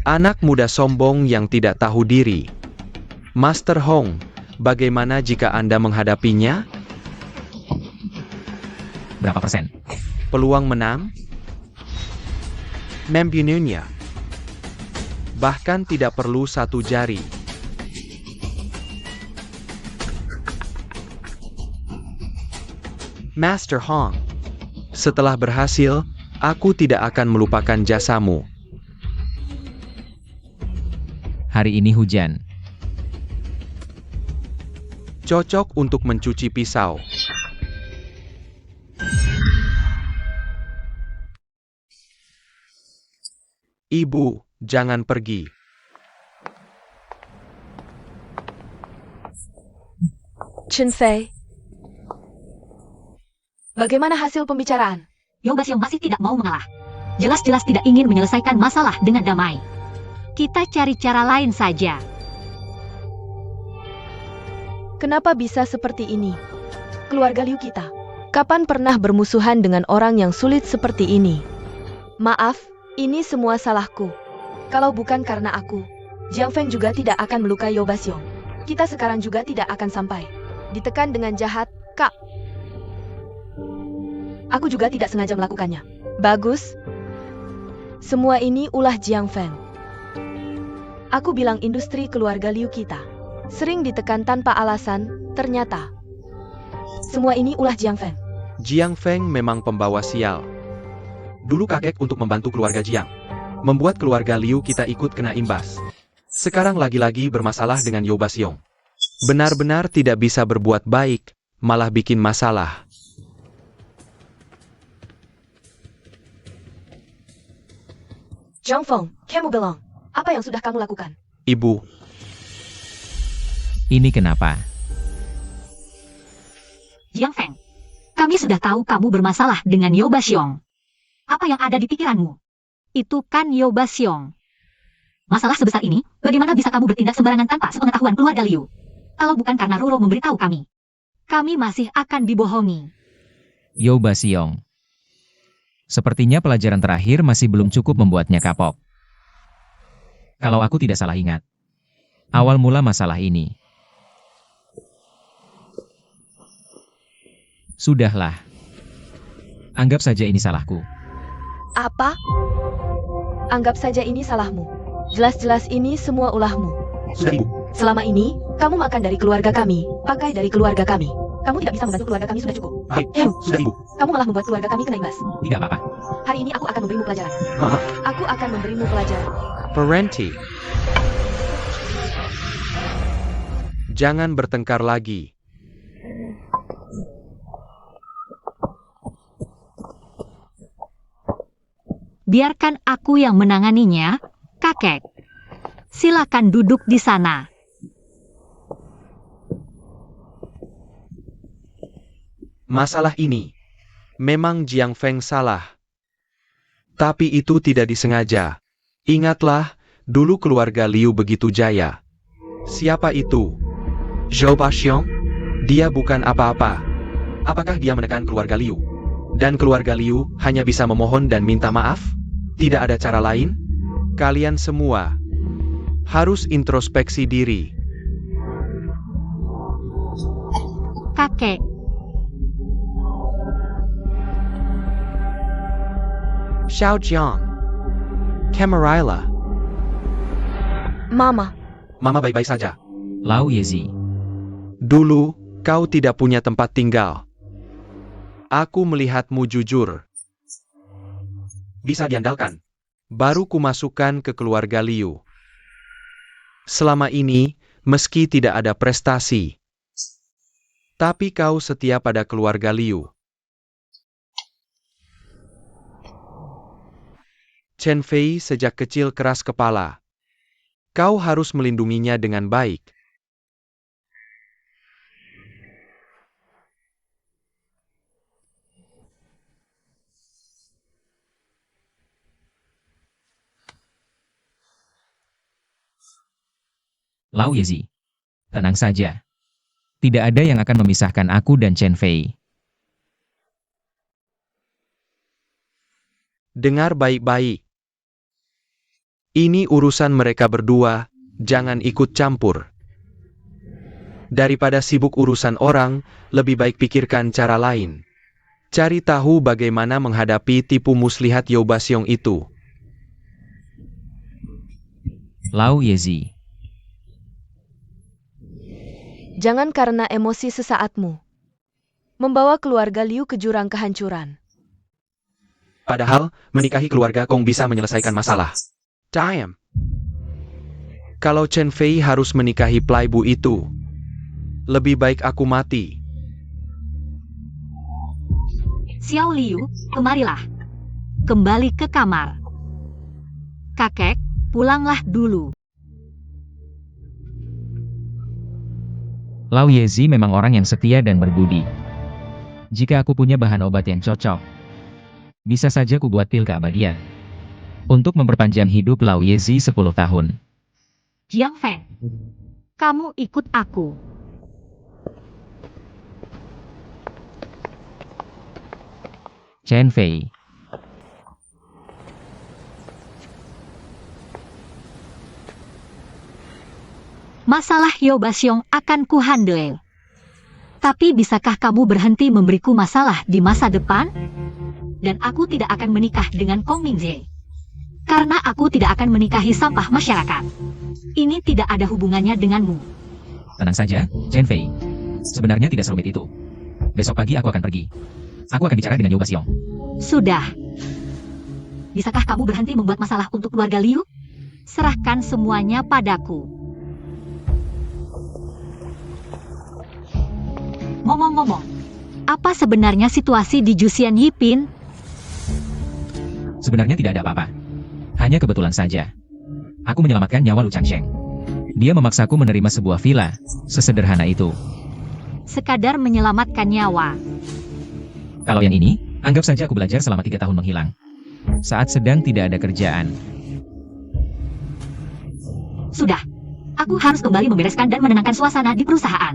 Anak muda sombong yang tidak tahu diri. Master Hong, bagaimana jika Anda menghadapinya? Berapa persen? Peluang menang? Membunuhnya. Bahkan tidak perlu satu jari. Master Hong. Setelah berhasil, aku tidak akan melupakan jasamu. Hari ini hujan. Cocok untuk mencuci pisau. Ibu, jangan pergi. Chen Fei. Bagaimana hasil pembicaraan? Yobasyong masih tidak mau mengalah. Jelas-jelas tidak ingin menyelesaikan masalah dengan damai. Kita cari cara lain saja. Kenapa bisa seperti ini? Keluarga Liu kita. Kapan pernah bermusuhan dengan orang yang sulit seperti ini? Maaf, ini semua salahku. Kalau bukan karena aku, Jiang Feng juga tidak akan melukai Yobasyong. Kita sekarang juga tidak akan sampai ditekan dengan jahat, Kak. Aku juga tidak sengaja melakukannya. Bagus. Semua ini ulah Jiang Feng. Aku bilang industri keluarga Liu kita sering ditekan tanpa alasan, ternyata semua ini ulah Jiang Feng. Jiang Feng memang pembawa sial. Dulu kakek untuk membantu keluarga Jiang. Membuat keluarga Liu kita ikut kena imbas. Sekarang lagi-lagi bermasalah dengan Yobasyong. Benar-benar tidak bisa berbuat baik, malah bikin masalah. Jiang Feng, kamu bilang, apa yang sudah kamu lakukan? Ibu, Ini kenapa? Jiang Feng, kami sudah tahu kamu bermasalah dengan Yobasyong. Apa yang ada di pikiranmu? Itu kan Yobasyong. Masalah sebesar ini, bagaimana bisa kamu bertindak sembarangan tanpa sepengetahuan keluarga Liu? Kalau bukan karena Roro memberitahu kami masih akan dibohongi. Yobasyong. Sepertinya pelajaran terakhir masih belum cukup membuatnya kapok. Kalau aku tidak salah ingat, awal mula masalah ini. Sudahlah. Anggap saja ini salahku. Apa? Anggap saja ini salahmu. Jelas-jelas ini semua ulahmu. sudah ibu. Selama ini, kamu makan dari keluarga kami, pakai dari keluarga kami. Kamu tidak bisa membantu keluarga kami sudah cukup. Baik, sudah ibu. Kamu malah membuat keluarga kami kena imbas. Tidak apa-apa. Hari ini aku akan memberimu pelajaran. Mama, Aku akan memberimu pelajaran. Parenti. jangan bertengkar lagi. Biarkan aku yang menanganinya, kakek. Silakan duduk di sana. Masalah ini, memang Jiang Feng salah. Tapi itu tidak disengaja. Ingatlah, dulu keluarga Liu begitu jaya. Siapa itu? Zhou Baxiong? Dia bukan apa-apa. Apakah dia menekan keluarga Liu? Dan keluarga Liu hanya bisa memohon dan minta maaf? Tidak ada cara lain? Kalian semua harus introspeksi diri. Kakek, Xiao Jiang. Camarilla. Mama, Mama baik-baik saja. Lau Yezi. Dulu, kau tidak punya tempat tinggal. Aku melihatmu jujur. Bisa diandalkan. baru kumasukkan ke keluarga Liu. Selama ini, meski tidak ada prestasi, tapi kau setia pada keluarga Liu. Chen Fei sejak kecil keras kepala. Kau harus melindunginya dengan baik. Lao Yezi. Tenang saja. Tidak ada yang akan memisahkan aku dan Chen Fei. Dengar baik-baik. Ini urusan mereka berdua, jangan ikut campur. Daripada sibuk urusan orang, lebih baik pikirkan cara lain. Cari tahu bagaimana menghadapi tipu muslihat Youbasyong itu. Lao Yezi. Jangan karena emosi sesaatmu membawa keluarga Liu ke jurang kehancuran. Padahal, menikahi keluarga Kong bisa menyelesaikan masalah. Damn. Kalau Chen Fei harus menikahi playboy itu, lebih baik aku mati. Xiao Liu, kemarilah. Kembali ke kamar. Kakek, pulanglah dulu. Lao Yezi memang orang yang setia dan berbudi. Jika aku punya bahan obat yang cocok, bisa saja ku buat pil keabadian. Untuk memperpanjang hidup Lao Yezi 10 tahun. Jiang Feng, kamu ikut aku. Chen Fei. Masalah Youbasyong akan kuhandle. Tapi bisakah kamu berhenti memberiku masalah di masa depan? Dan aku tidak akan menikah dengan Kong Mingze. Karena aku tidak akan menikahi sampah masyarakat. Ini tidak ada hubungannya denganmu. Tenang saja, Chen Fei. Sebenarnya tidak serumit itu. Besok pagi aku akan pergi. Aku akan bicara dengan Youbasyong. Sudah. Bisakah kamu berhenti membuat masalah untuk keluarga Liu? Serahkan semuanya padaku. Ngomong-ngomong, apa sebenarnya situasi di Juxian Yipin? Sebenarnya tidak ada apa-apa. Hanya kebetulan saja. Aku menyelamatkan nyawa Lu Changsheng. Dia memaksaku menerima sebuah villa. Sesederhana itu. Sekadar menyelamatkan nyawa. Kalau yang ini, anggap saja aku belajar selama 3 tahun menghilang. Saat sedang tidak ada kerjaan. Sudah. Aku harus kembali membereskan dan menenangkan suasana di perusahaan.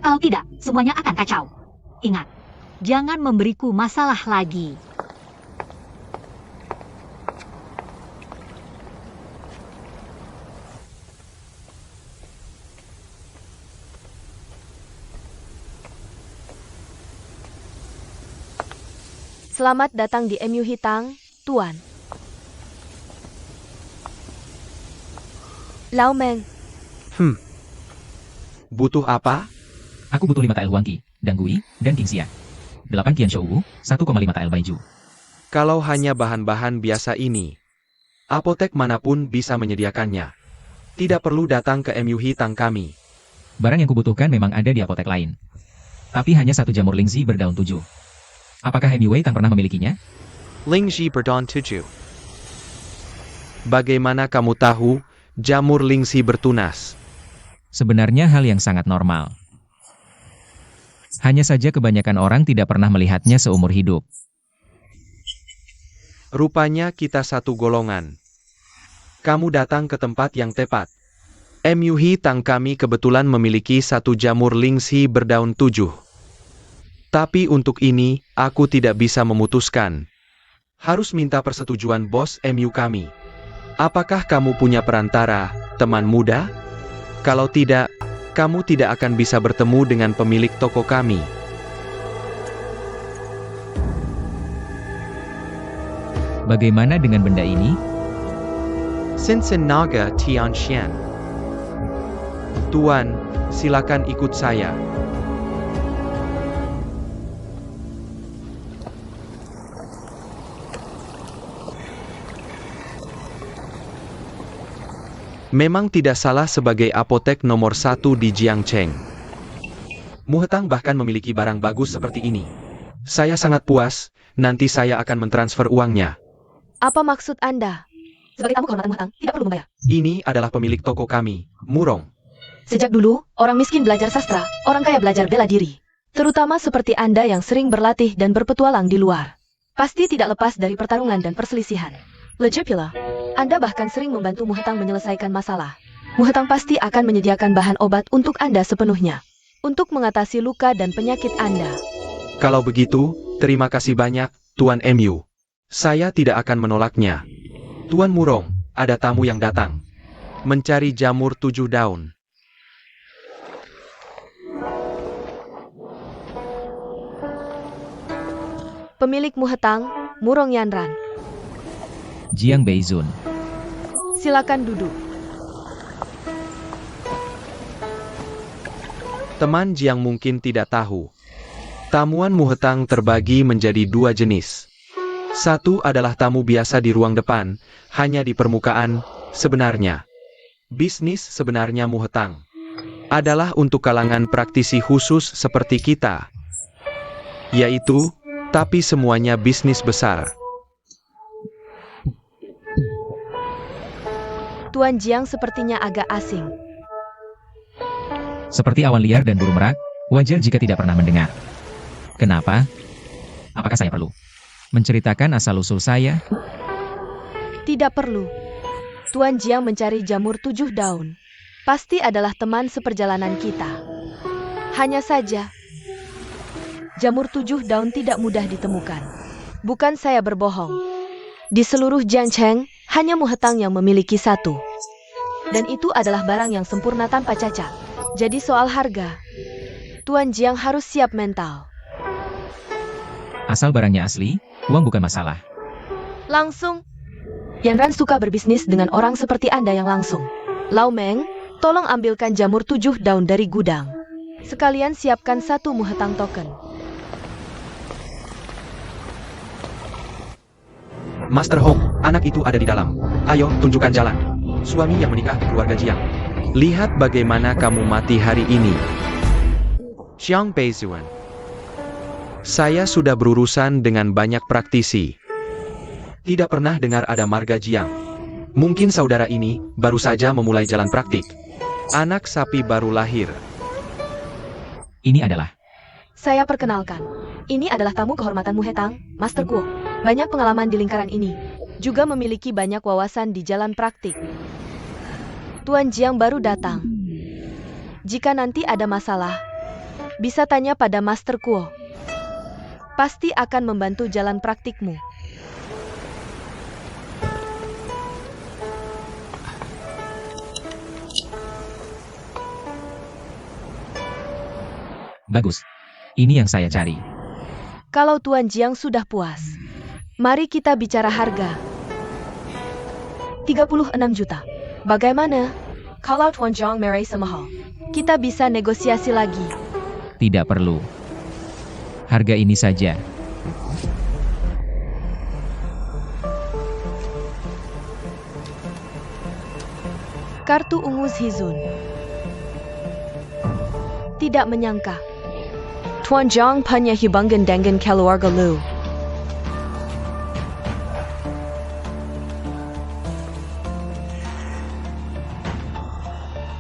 Kalau tidak, semuanya akan kacau. Ingat, jangan memberiku masalah lagi. Selamat datang di MU Hitang, Tuan. Lao Meng, Butuh apa? Aku butuh 5 TL Huangqi, Danggui, dan Kingxia. 8 Qian Shou, 1,5 TL Baiju. Kalau hanya bahan-bahan biasa ini, apotek manapun bisa menyediakannya. Tidak perlu datang ke MU Hitang kami. Barang yang kubutuhkan memang ada di apotek lain. Tapi hanya 1 jamur Lingzi berdaun 7. Apakah MU Hitang pernah memilikinya? Lingji berdaun 7. Bagaimana kamu tahu jamur lingsi bertunas? Sebenarnya hal yang sangat normal. Hanya saja kebanyakan orang tidak pernah melihatnya seumur hidup. Rupanya kita satu golongan. Kamu datang ke tempat yang tepat. MU Hitang kami kebetulan memiliki 1 jamur lingsi berdaun 7. Tapi untuk ini, aku tidak bisa memutuskan. Harus minta persetujuan bos MU kami. Apakah kamu punya perantara, teman muda? Kalau tidak, kamu tidak akan bisa bertemu dengan pemilik toko kami. Bagaimana dengan benda ini? Sinsen Naga Tianxian. Tuan, silakan ikut saya. Memang tidak salah sebagai apotek nomor 1 di Jiangcheng. Muhetang bahkan memiliki barang bagus seperti ini. Saya sangat puas, nanti saya akan mentransfer uangnya. Apa maksud Anda? Sebagai tamu kehormatan Muhetang, tidak perlu membayar. Ini adalah pemilik toko kami, Murong. Sejak dulu, orang miskin belajar sastra, orang kaya belajar bela diri. Terutama seperti Anda yang sering berlatih dan berpetualang di luar. Pasti tidak lepas dari pertarungan dan perselisihan. Lagi pula, Anda bahkan sering membantu Muhetang menyelesaikan masalah. Muhetang pasti akan menyediakan bahan obat untuk Anda sepenuhnya. Untuk mengatasi luka dan penyakit Anda. Kalau begitu, terima kasih banyak, Tuan MU. Saya tidak akan menolaknya. Tuan Murong, ada tamu yang datang. Mencari jamur 7 daun. Pemilik Muhetang, Murong Yanran. Jiang Beizun. Silakan duduk. Teman Jiang mungkin tidak tahu. Tamuan Muhetang terbagi menjadi 2 jenis. Satu adalah tamu biasa di ruang depan, hanya di permukaan. Sebenarnya, bisnis sebenarnya Muhetang adalah untuk kalangan praktisi khusus seperti kita. Yaitu, tapi semuanya bisnis besar. Tuan Jiang sepertinya agak asing. Seperti awan liar dan burung merak, wajar jika tidak pernah mendengar. Kenapa? Apakah saya perlu menceritakan asal-usul saya? Tidak perlu. Tuan Jiang mencari jamur 7 daun. Pasti adalah teman seperjalanan kita. Hanya saja, jamur 7 daun tidak mudah ditemukan. Bukan saya berbohong. Di seluruh Jiangcheng, hanya Muhetang yang memiliki 1. Dan itu adalah barang yang sempurna tanpa cacat. Jadi soal harga, Tuan Jiang harus siap mental. Asal barangnya asli, uang bukan masalah. Langsung. Yanran suka berbisnis dengan orang seperti Anda yang langsung. Lau Meng, tolong ambilkan jamur 7 daun dari gudang. Sekalian siapkan 1 Muhetang token. Master Hong, anak itu ada di dalam. Ayo, tunjukkan jalan. Suami yang menikah di keluarga Jiang. Lihat bagaimana kamu mati hari ini. Xiang Beizuan. Saya sudah berurusan dengan banyak praktisi. Tidak pernah dengar ada marga Jiang. Mungkin saudara ini baru saja memulai jalan praktik. Anak sapi baru lahir. Ini adalah Saya perkenalkan. Ini adalah tamu kehormatan Muhetang, Master Kuo. Banyak pengalaman di lingkaran ini. Juga memiliki banyak wawasan di jalan praktik. Tuan Jiang baru datang. Jika nanti ada masalah, bisa tanya pada Master Kuo. Pasti akan membantu jalan praktikmu. bagus. Ini yang saya cari. Kalau Tuan Jiang sudah puas, mari kita bicara harga. 36 juta. Bagaimana? Kalau Tuan Jiang merai semahal, kita bisa negosiasi lagi. Tidak perlu. Harga ini saja. Kartu ungu Zhizun. Tidak menyangka. Tuan Jiang punya hubungan dengan keluarga Lu.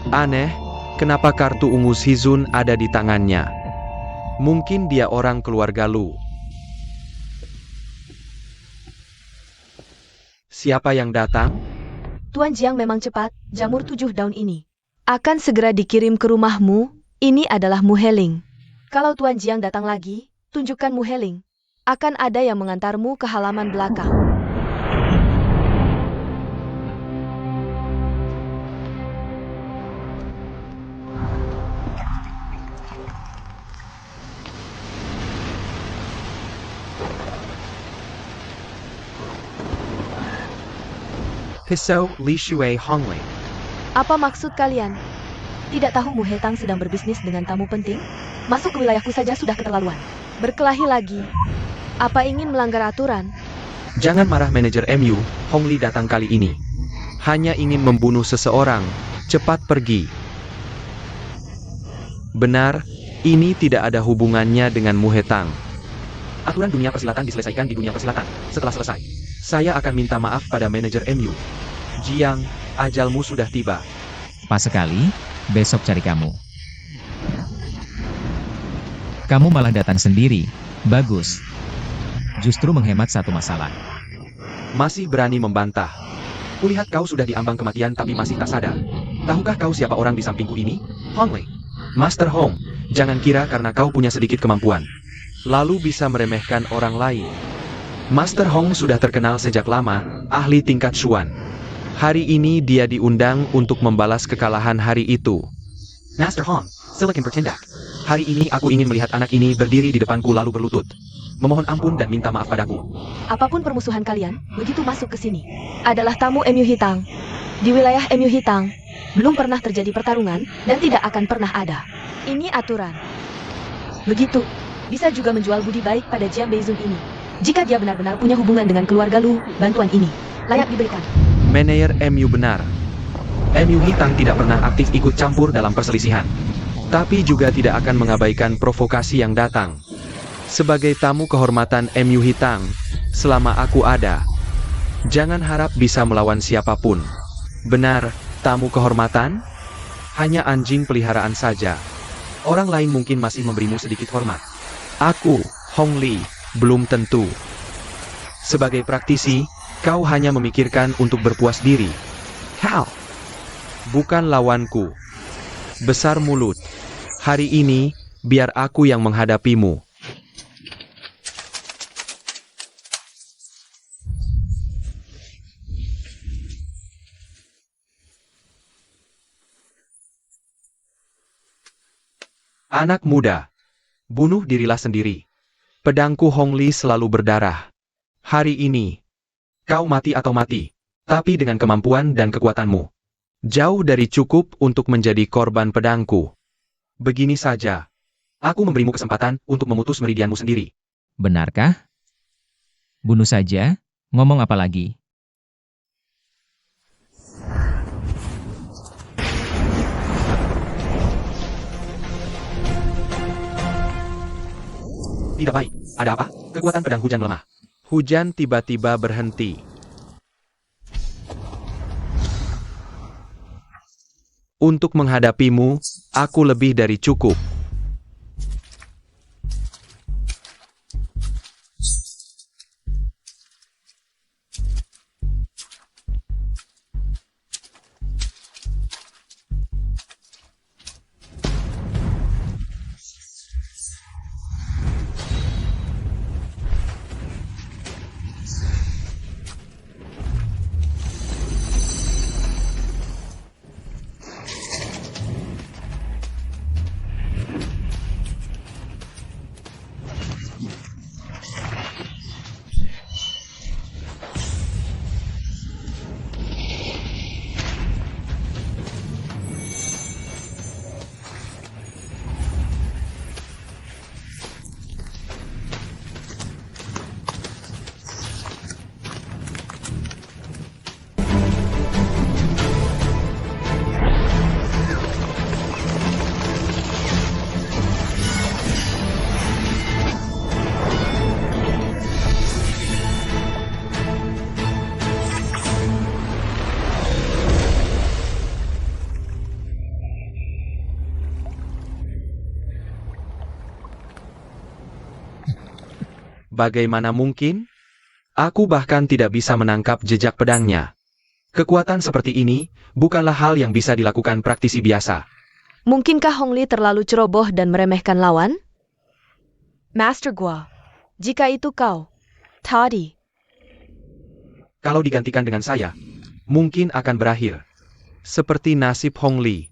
Aneh, kenapa kartu ungu Zhizun ada di tangannya? Mungkin dia orang keluarga Lu. Siapa yang datang? Tuan Jiang memang cepat, jamur 7 daun ini akan segera dikirim ke rumahmu. Ini adalah Muheling. Kalau Tuan Jiang datang lagi, tunjukkan Muheling. Akan ada yang mengantarmu ke halaman belakang. Hiso Li Shui Hongling. Apa maksud kalian? Tidak tahu Muhetang sedang berbisnis dengan tamu penting? Masuk ke wilayahku saja sudah keterlaluan. Berkelahi lagi. Apa ingin melanggar aturan? Jangan marah manajer MU, Hong Li datang kali ini hanya ingin membunuh seseorang, cepat pergi. Benar, ini tidak ada hubungannya dengan Mu Hetang. Aturan dunia persilatan diselesaikan di dunia persilatan. Setelah selesai, saya akan minta maaf pada manajer MU. Jiang, ajalmu sudah tiba. Pas sekali, besok cari kamu. Kamu malah datang sendiri. Bagus. Justru menghemat satu masalah. Masih berani membantah. Kulihat kau sudah diambang kematian tapi masih tak sadar. Tahukah kau siapa orang di sampingku ini? Hong Lei. Master Hong, jangan kira karena kau punya sedikit kemampuan, lalu bisa meremehkan orang lain. Master Hong sudah terkenal sejak lama, ahli tingkat Xuan. Hari ini dia diundang untuk membalas kekalahan hari itu. Master Hong, silakan bertindak. Hari ini aku ingin melihat anak ini berdiri di depanku lalu berlutut. Memohon ampun dan minta maaf padaku. Apapun permusuhan kalian, begitu masuk ke sini, adalah tamu MU Hitang. Di wilayah MU Hitang, belum pernah terjadi pertarungan dan tidak akan pernah ada. Ini aturan. Begitu, bisa juga menjual budi baik pada Jiang Beizun ini. Jika dia benar-benar punya hubungan dengan keluarga Lu, bantuan ini layak diberikan. Manajer MU benar. MU Hitang tidak pernah aktif ikut campur dalam perselisihan. Tapi juga tidak akan mengabaikan provokasi yang datang. Sebagai tamu kehormatan MU Hitang, selama aku ada, jangan harap bisa melawan siapapun. Benar, tamu kehormatan? Hanya anjing peliharaan saja. Orang lain mungkin masih memberimu sedikit hormat. Aku, Hong Li, belum tentu. Sebagai praktisi, kau hanya memikirkan untuk berpuas diri. Hal, bukan lawanku. Besar mulut. Hari ini, biar aku yang menghadapimu. Anak muda, bunuh dirilah sendiri. Pedangku Hong Li selalu berdarah. Hari ini, kau mati atau mati, tapi dengan kemampuan dan kekuatanmu. Jauh dari cukup untuk menjadi korban pedangku. Begini saja, aku memberimu kesempatan untuk memutus meridianmu sendiri. Benarkah? Bunuh saja, ngomong apa lagi? Tidak baik, ada apa? Kekuatan pedang hujan lemah. Hujan tiba-tiba berhenti. Untuk menghadapimu, aku lebih dari cukup. Bagaimana mungkin? Aku bahkan tidak bisa menangkap jejak pedangnya. Kekuatan seperti ini bukanlah hal yang bisa dilakukan praktisi biasa. Mungkinkah Hong Li terlalu ceroboh dan meremehkan lawan? Master Gua, jika itu kau, tadi. Kalau digantikan dengan saya, mungkin akan berakhir seperti nasib Hong Li.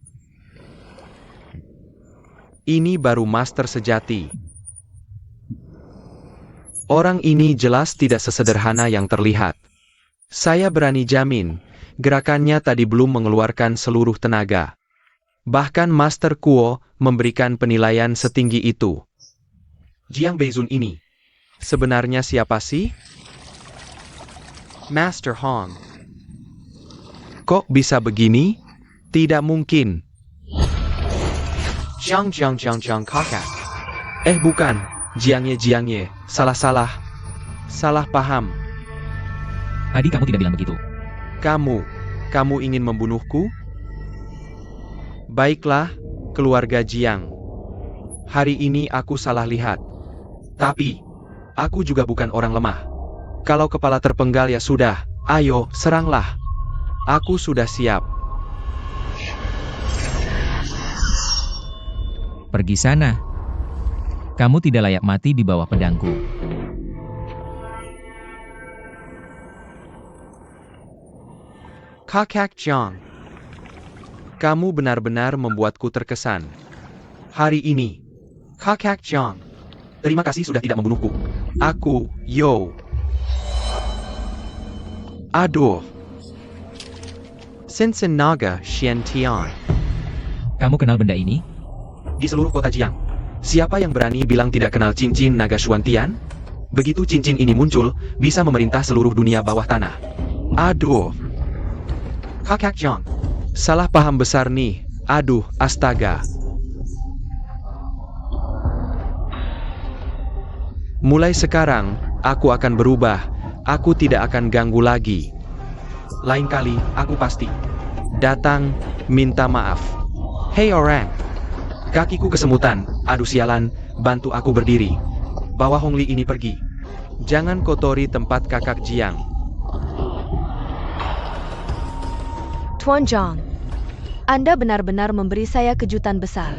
Ini baru master sejati. Orang ini jelas tidak sesederhana yang terlihat. Saya berani jamin, gerakannya tadi belum mengeluarkan seluruh tenaga. Bahkan Master Kuo memberikan penilaian setinggi itu. Jiang Beizun ini, sebenarnya siapa sih? Master Hong. Kok bisa begini? Tidak mungkin. Jiang kakak. Bukan. Jiangye. Salah paham. Tadi kamu tidak bilang begitu. Kamu ingin membunuhku? Baiklah, keluarga Jiang. Hari ini aku salah lihat. Tapi, aku juga bukan orang lemah. Kalau kepala terpenggal ya sudah, ayo, seranglah. Aku sudah siap. Pergi sana. Kamu tidak layak mati di bawah pedangku. Kakak Jiang. Kamu benar-benar membuatku terkesan. Hari ini, Kakak Jiang. Terima kasih sudah tidak membunuhku. Aku, Yo. Aduh. Sinsen Naga Xian Tian. Kamu kenal benda ini? Di seluruh kota Jiang, siapa yang berani bilang tidak kenal cincin naga Xuantian? Begitu cincin ini muncul, bisa memerintah seluruh dunia bawah tanah. Aduh. Kakak Jiang, Salah paham besar nih. Aduh, astaga. Mulai sekarang, aku akan berubah. Aku tidak akan ganggu lagi. lain kali, aku pasti. Datang, minta maaf. Hey orang. Kakiku kesemutan, aduh sialan, bantu aku berdiri. Bawa Hongli ini pergi. Jangan kotori tempat kakak Jiang. Tuan Jiang, Anda benar-benar memberi saya kejutan besar.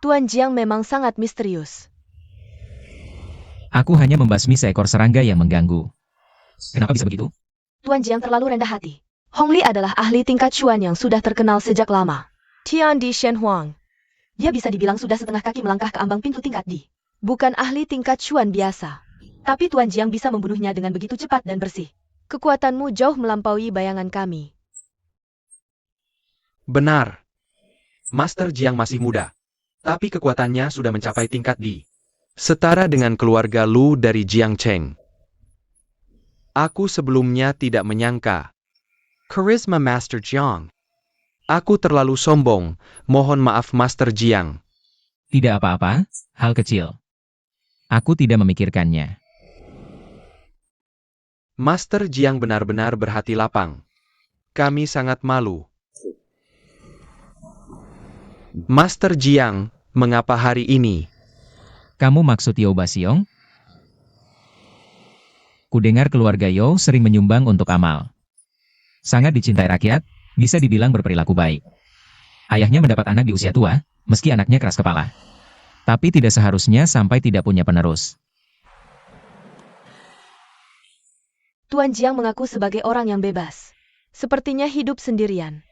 Tuan Jiang memang sangat misterius. Aku hanya membasmi seekor serangga yang mengganggu. Kenapa bisa begitu? Tuan Jiang terlalu rendah hati. Hong Li adalah ahli tingkat Chuan yang sudah terkenal sejak lama. Tian Di Shen Huang. Dia bisa dibilang sudah setengah kaki melangkah ke ambang pintu tingkat Di. Bukan ahli tingkat Chuan biasa. Tapi Tuan Jiang bisa membunuhnya dengan begitu cepat dan bersih. Kekuatanmu jauh melampaui bayangan kami. Benar. Master Jiang masih muda. Tapi kekuatannya sudah mencapai tingkat D. Setara dengan keluarga Lu dari Jiangcheng. Aku sebelumnya tidak menyangka. Charisma Master Jiang. Aku terlalu sombong. Mohon maaf Master Jiang. Tidak apa-apa, hal kecil. Aku tidak memikirkannya. Master Jiang benar-benar berhati lapang. Kami sangat malu. Master Jiang, mengapa hari ini? Kamu maksud Yo Basiong? Kudengar keluarga Yo sering menyumbang untuk amal. Sangat dicintai rakyat, bisa dibilang berperilaku baik. Ayahnya mendapat anak di usia tua, meski anaknya keras kepala. Tapi tidak seharusnya sampai tidak punya penerus. Tuan Jiang mengaku sebagai orang yang bebas. Sepertinya hidup sendirian.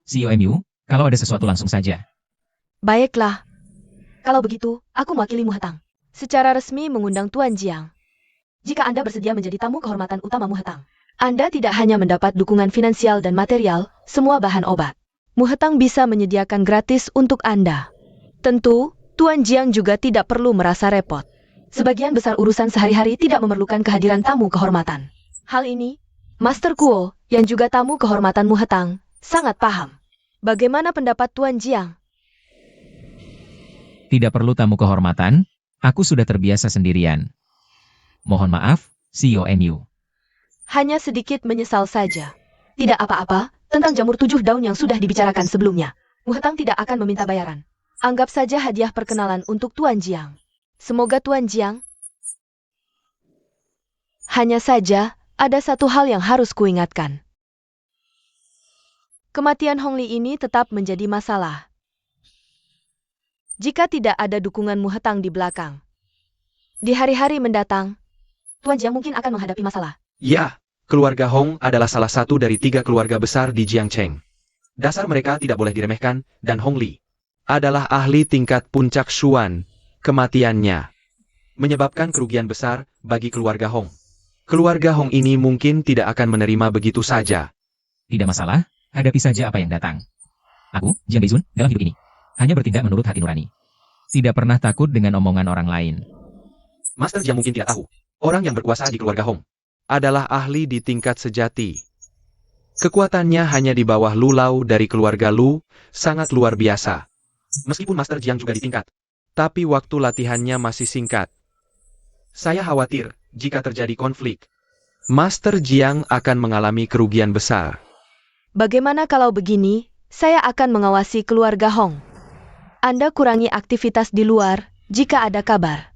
CEO MU, kalau ada sesuatu langsung saja. Baiklah. Kalau begitu, aku mewakili Mu Hetang. Secara resmi mengundang Tuan Jiang. Jika Anda bersedia menjadi tamu kehormatan utama Mu Hetang, Anda tidak hanya mendapat dukungan finansial dan material, semua bahan obat. Mu Hetang bisa menyediakan gratis untuk Anda. Tentu, Tuan Jiang juga tidak perlu merasa repot. Sebagian besar urusan sehari-hari tidak memerlukan kehadiran tamu kehormatan. Hal ini, Master Kuo, yang juga tamu kehormatan Mu Hetang, sangat paham. Bagaimana pendapat Tuan Jiang? Tidak perlu tamu kehormatan, aku sudah terbiasa sendirian. Mohon maaf, CEO MU. Hanya sedikit menyesal saja. Tidak apa-apa, tentang jamur 7 daun yang sudah dibicarakan sebelumnya. Mu Hetang tidak akan meminta bayaran. Anggap saja hadiah perkenalan untuk Tuan Jiang. Semoga Tuan Jiang. Hanya saja, ada satu hal yang harus kuingatkan. Kematian Hong Li ini tetap menjadi masalah. Jika tidak ada dukungan Mu Hetang di belakang, di hari-hari mendatang, Tuan Jiang mungkin akan menghadapi masalah. Ya, keluarga Hong adalah salah satu dari 3 keluarga besar di Jiangcheng. Dasar mereka tidak boleh diremehkan, dan Hong Li Adalah ahli tingkat puncak Xuan. Kematiannya menyebabkan kerugian besar bagi keluarga Hong. Keluarga Hong ini mungkin tidak akan menerima begitu saja. Tidak masalah, hadapi saja apa yang datang. Aku, Jiang Beizun, dalam hidup ini, hanya bertindak menurut hati nurani. Tidak pernah takut dengan omongan orang lain. Master Jiang mungkin tidak tahu, orang yang berkuasa di keluarga Hong adalah ahli di tingkat sejati. Kekuatannya hanya di bawah Lu Lau dari keluarga Lu, sangat luar biasa. Meskipun Master Jiang juga di tingkat, tapi waktu latihannya masih singkat. Saya khawatir, jika terjadi konflik, Master Jiang akan mengalami kerugian besar. Bagaimana kalau begini, saya akan mengawasi keluarga Hong. Anda kurangi aktivitas di luar, jika ada kabar.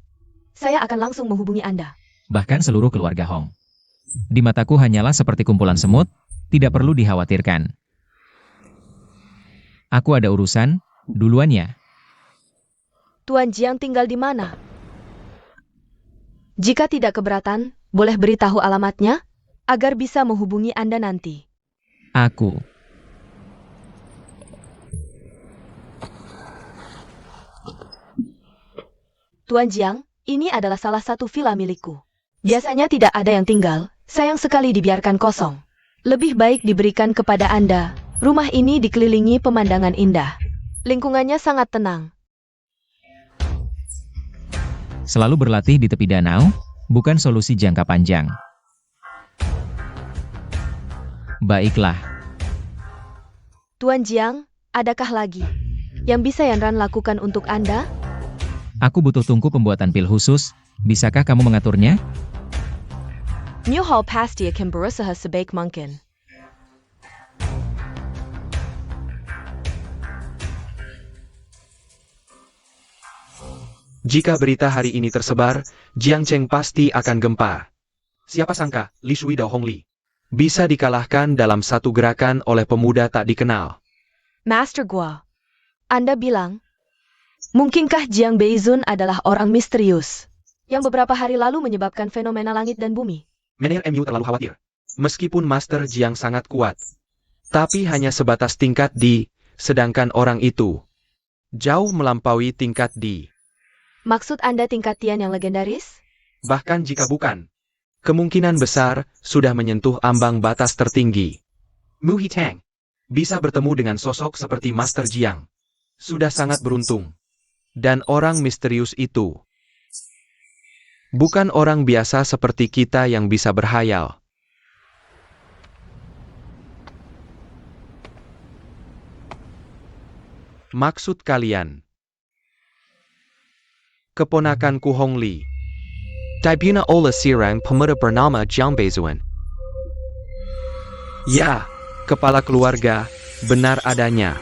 Saya akan langsung menghubungi Anda. Bahkan seluruh keluarga Hong. Di mataku hanyalah seperti kumpulan semut, tidak perlu dikhawatirkan. Aku ada urusan, duluan ya. Tuan Jiang tinggal di mana? Jika tidak keberatan, boleh beritahu alamatnya, agar bisa menghubungi Anda nanti. Aku. Tuan Jiang, ini adalah salah satu villa milikku. Biasanya tidak ada yang tinggal, sayang sekali dibiarkan kosong. Lebih baik diberikan kepada Anda. Rumah ini dikelilingi pemandangan indah. Lingkungannya sangat tenang. Selalu berlatih di tepi danau, bukan solusi jangka panjang. Baiklah. Tuan Jiang, adakah lagi yang bisa Yanran lakukan untuk Anda? Aku butuh tungku pembuatan pil khusus, bisakah kamu mengaturnya? New Hall pasti akan berusaha sebaik mungkin. Jika berita hari ini tersebar, Jiang Cheng pasti akan gempar. Siapa sangka, Li Shui dan Hong Li bisa dikalahkan dalam satu gerakan oleh pemuda tak dikenal. Master Gua, Anda bilang, mungkinkah Jiang Beizun adalah orang misterius yang beberapa hari lalu menyebabkan fenomena langit dan bumi? Mener MU terlalu khawatir. Meskipun Master Jiang sangat kuat, tapi hanya sebatas tingkat D, sedangkan orang itu jauh melampaui tingkat D. Maksud Anda tingkat Tian yang legendaris? Bahkan jika bukan, kemungkinan besar sudah menyentuh ambang batas tertinggi. Mu Hitang bisa bertemu dengan sosok seperti Master Jiang. Sudah sangat beruntung. Dan orang misterius itu bukan orang biasa seperti kita yang bisa berhayal. Maksud kalian? Keponakanku Hong Li. Dibuna Ola Sirang Pemuda Bernama Jiang Beizun. Ya, kepala keluarga, benar adanya.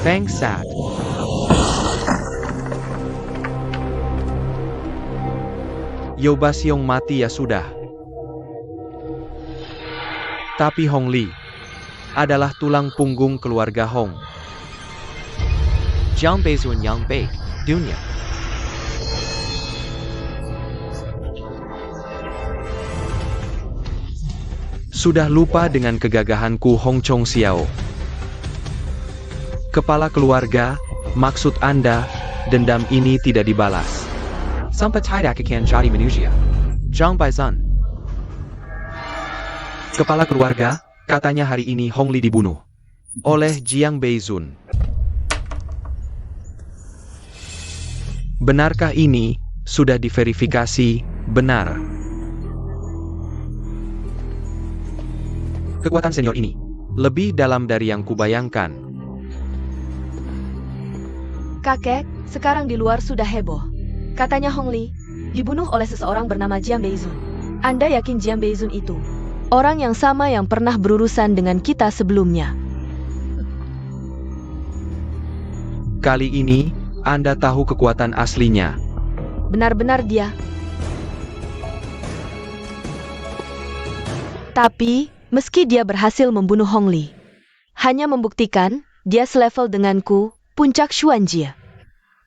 Thanks, Sat. Yobasyong mati ya sudah. Tapi Hong Li adalah tulang punggung keluarga Hong. Jiang Beizun Yang Bei, Dunya. Sudah lupa dengan kegagahanku Hong Chong Xiao. Kepala keluarga, maksud Anda, dendam ini tidak dibalas. Sampai tidak akan jadi manusia. Jiang Beizun. Kepala keluarga, katanya hari ini Hong Li dibunuh oleh Jiang Beizun. Benarkah ini sudah diverifikasi benar? Kekuatan senior ini lebih dalam dari yang kubayangkan. Kakek, sekarang di luar sudah heboh. Katanya Hong Li dibunuh oleh seseorang bernama Jiang Beizun. Anda yakin Jiang Beizun itu orang yang sama yang pernah berurusan dengan kita sebelumnya? Kali ini, Anda tahu kekuatan aslinya. Benar-benar dia. Tapi, meski dia berhasil membunuh Hong Li, hanya membuktikan dia selevel denganku, puncak Xuanjie.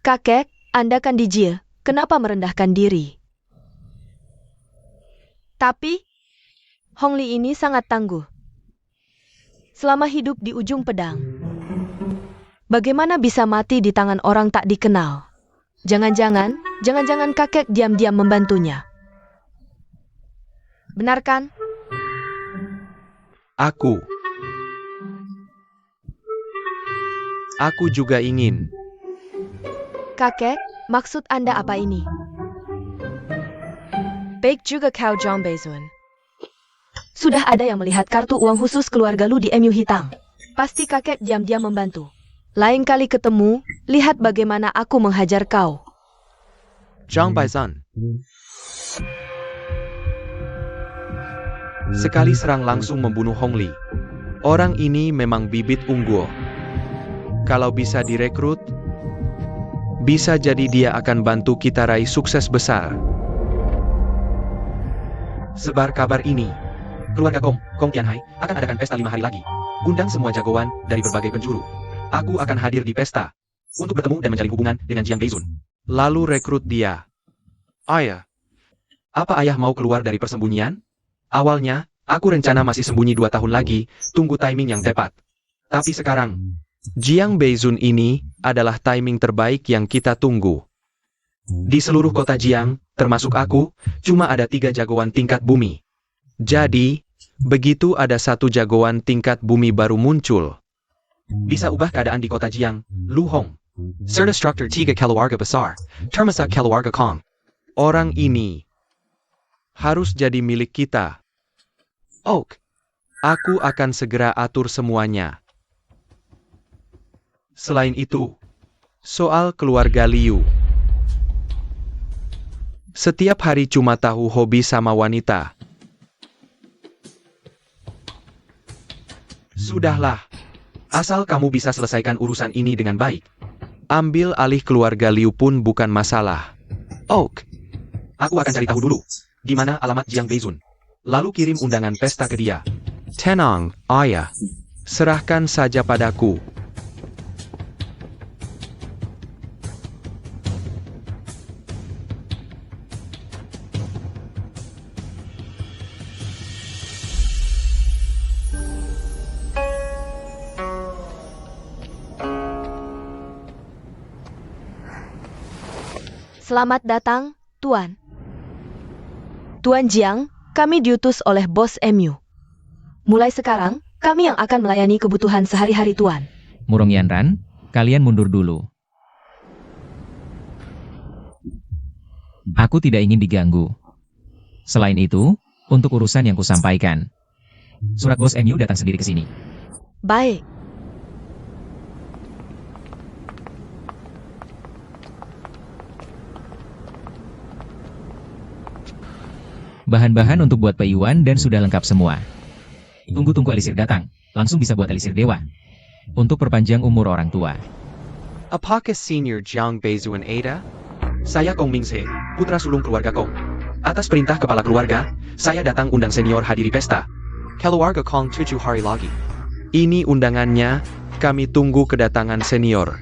Kakek, Anda kan di Jie, kenapa merendahkan diri? Tapi, Hong Li ini sangat tangguh. Selama hidup di ujung pedang, Bagaimana bisa mati di tangan orang tak dikenal? Jangan-jangan kakek diam-diam membantunya. Benar kan? Aku juga ingin. Kakek, maksud Anda apa ini? Baik juga kau Jong Baizun. Sudah ada yang melihat kartu uang khusus keluarga lu di MU hitam. Pasti kakek diam-diam membantu. Lain kali ketemu, lihat bagaimana aku menghajar kau. Zhang Baizun. Sekali serang langsung membunuh Hong Li. Orang ini memang bibit unggul. Kalau bisa direkrut, bisa jadi dia akan bantu kita raih sukses besar. Sebar kabar ini. Keluarga Kong Tianhai, akan adakan pesta 5 hari lagi. Undang semua jagoan dari berbagai penjuru. Aku akan hadir di pesta untuk bertemu dan menjalin hubungan dengan Jiang Beizun. Lalu rekrut dia. Ayah. Apa ayah mau keluar dari persembunyian? Awalnya, aku rencana masih sembunyi 2 tahun lagi, tunggu timing yang tepat. Tapi sekarang, Jiang Beizun ini adalah timing terbaik yang kita tunggu. Di seluruh kota Jiang, termasuk aku, cuma ada 3 jagoan tingkat bumi. Jadi, begitu ada 1 jagoan tingkat bumi baru muncul, bisa ubah keadaan di kota Jiang. Lu Hong, Serta Struktur 3 Keluarga Besar, termasuk Keluarga Kong. orang ini harus jadi milik kita. Oak, aku akan segera atur semuanya. Selain itu, soal keluarga Liu. Setiap hari cuma tahu hobi sama wanita. Sudahlah, asal kamu bisa selesaikan urusan ini dengan baik. Ambil alih keluarga Liu pun bukan masalah. Oak, aku akan cari tahu dulu, di mana alamat Jiang Beizun. Lalu kirim undangan pesta ke dia. Tenang, ayah. Serahkan saja padaku. Selamat datang, Tuan. Tuan Jiang, kami diutus oleh bos MU. Mulai sekarang, kami yang akan melayani kebutuhan sehari-hari Tuan. Murong Yanran, kalian mundur dulu. Aku tidak ingin diganggu. Selain itu, untuk urusan yang kusampaikan, surat bos MU datang sendiri ke sini. Baik. Bahan-bahan untuk buat peyuan dan sudah lengkap semua. Tunggu-tunggu elisir datang, langsung bisa buat elisir dewa. Untuk perpanjang umur orang tua. Apakah Senior Jiang Beizun Ada? Saya Kong Mingse, putra sulung keluarga Kong. Atas perintah kepala keluarga, saya datang undang senior hadiri pesta. Keluarga Kong 7 hari lagi. Ini undangannya, kami tunggu kedatangan senior.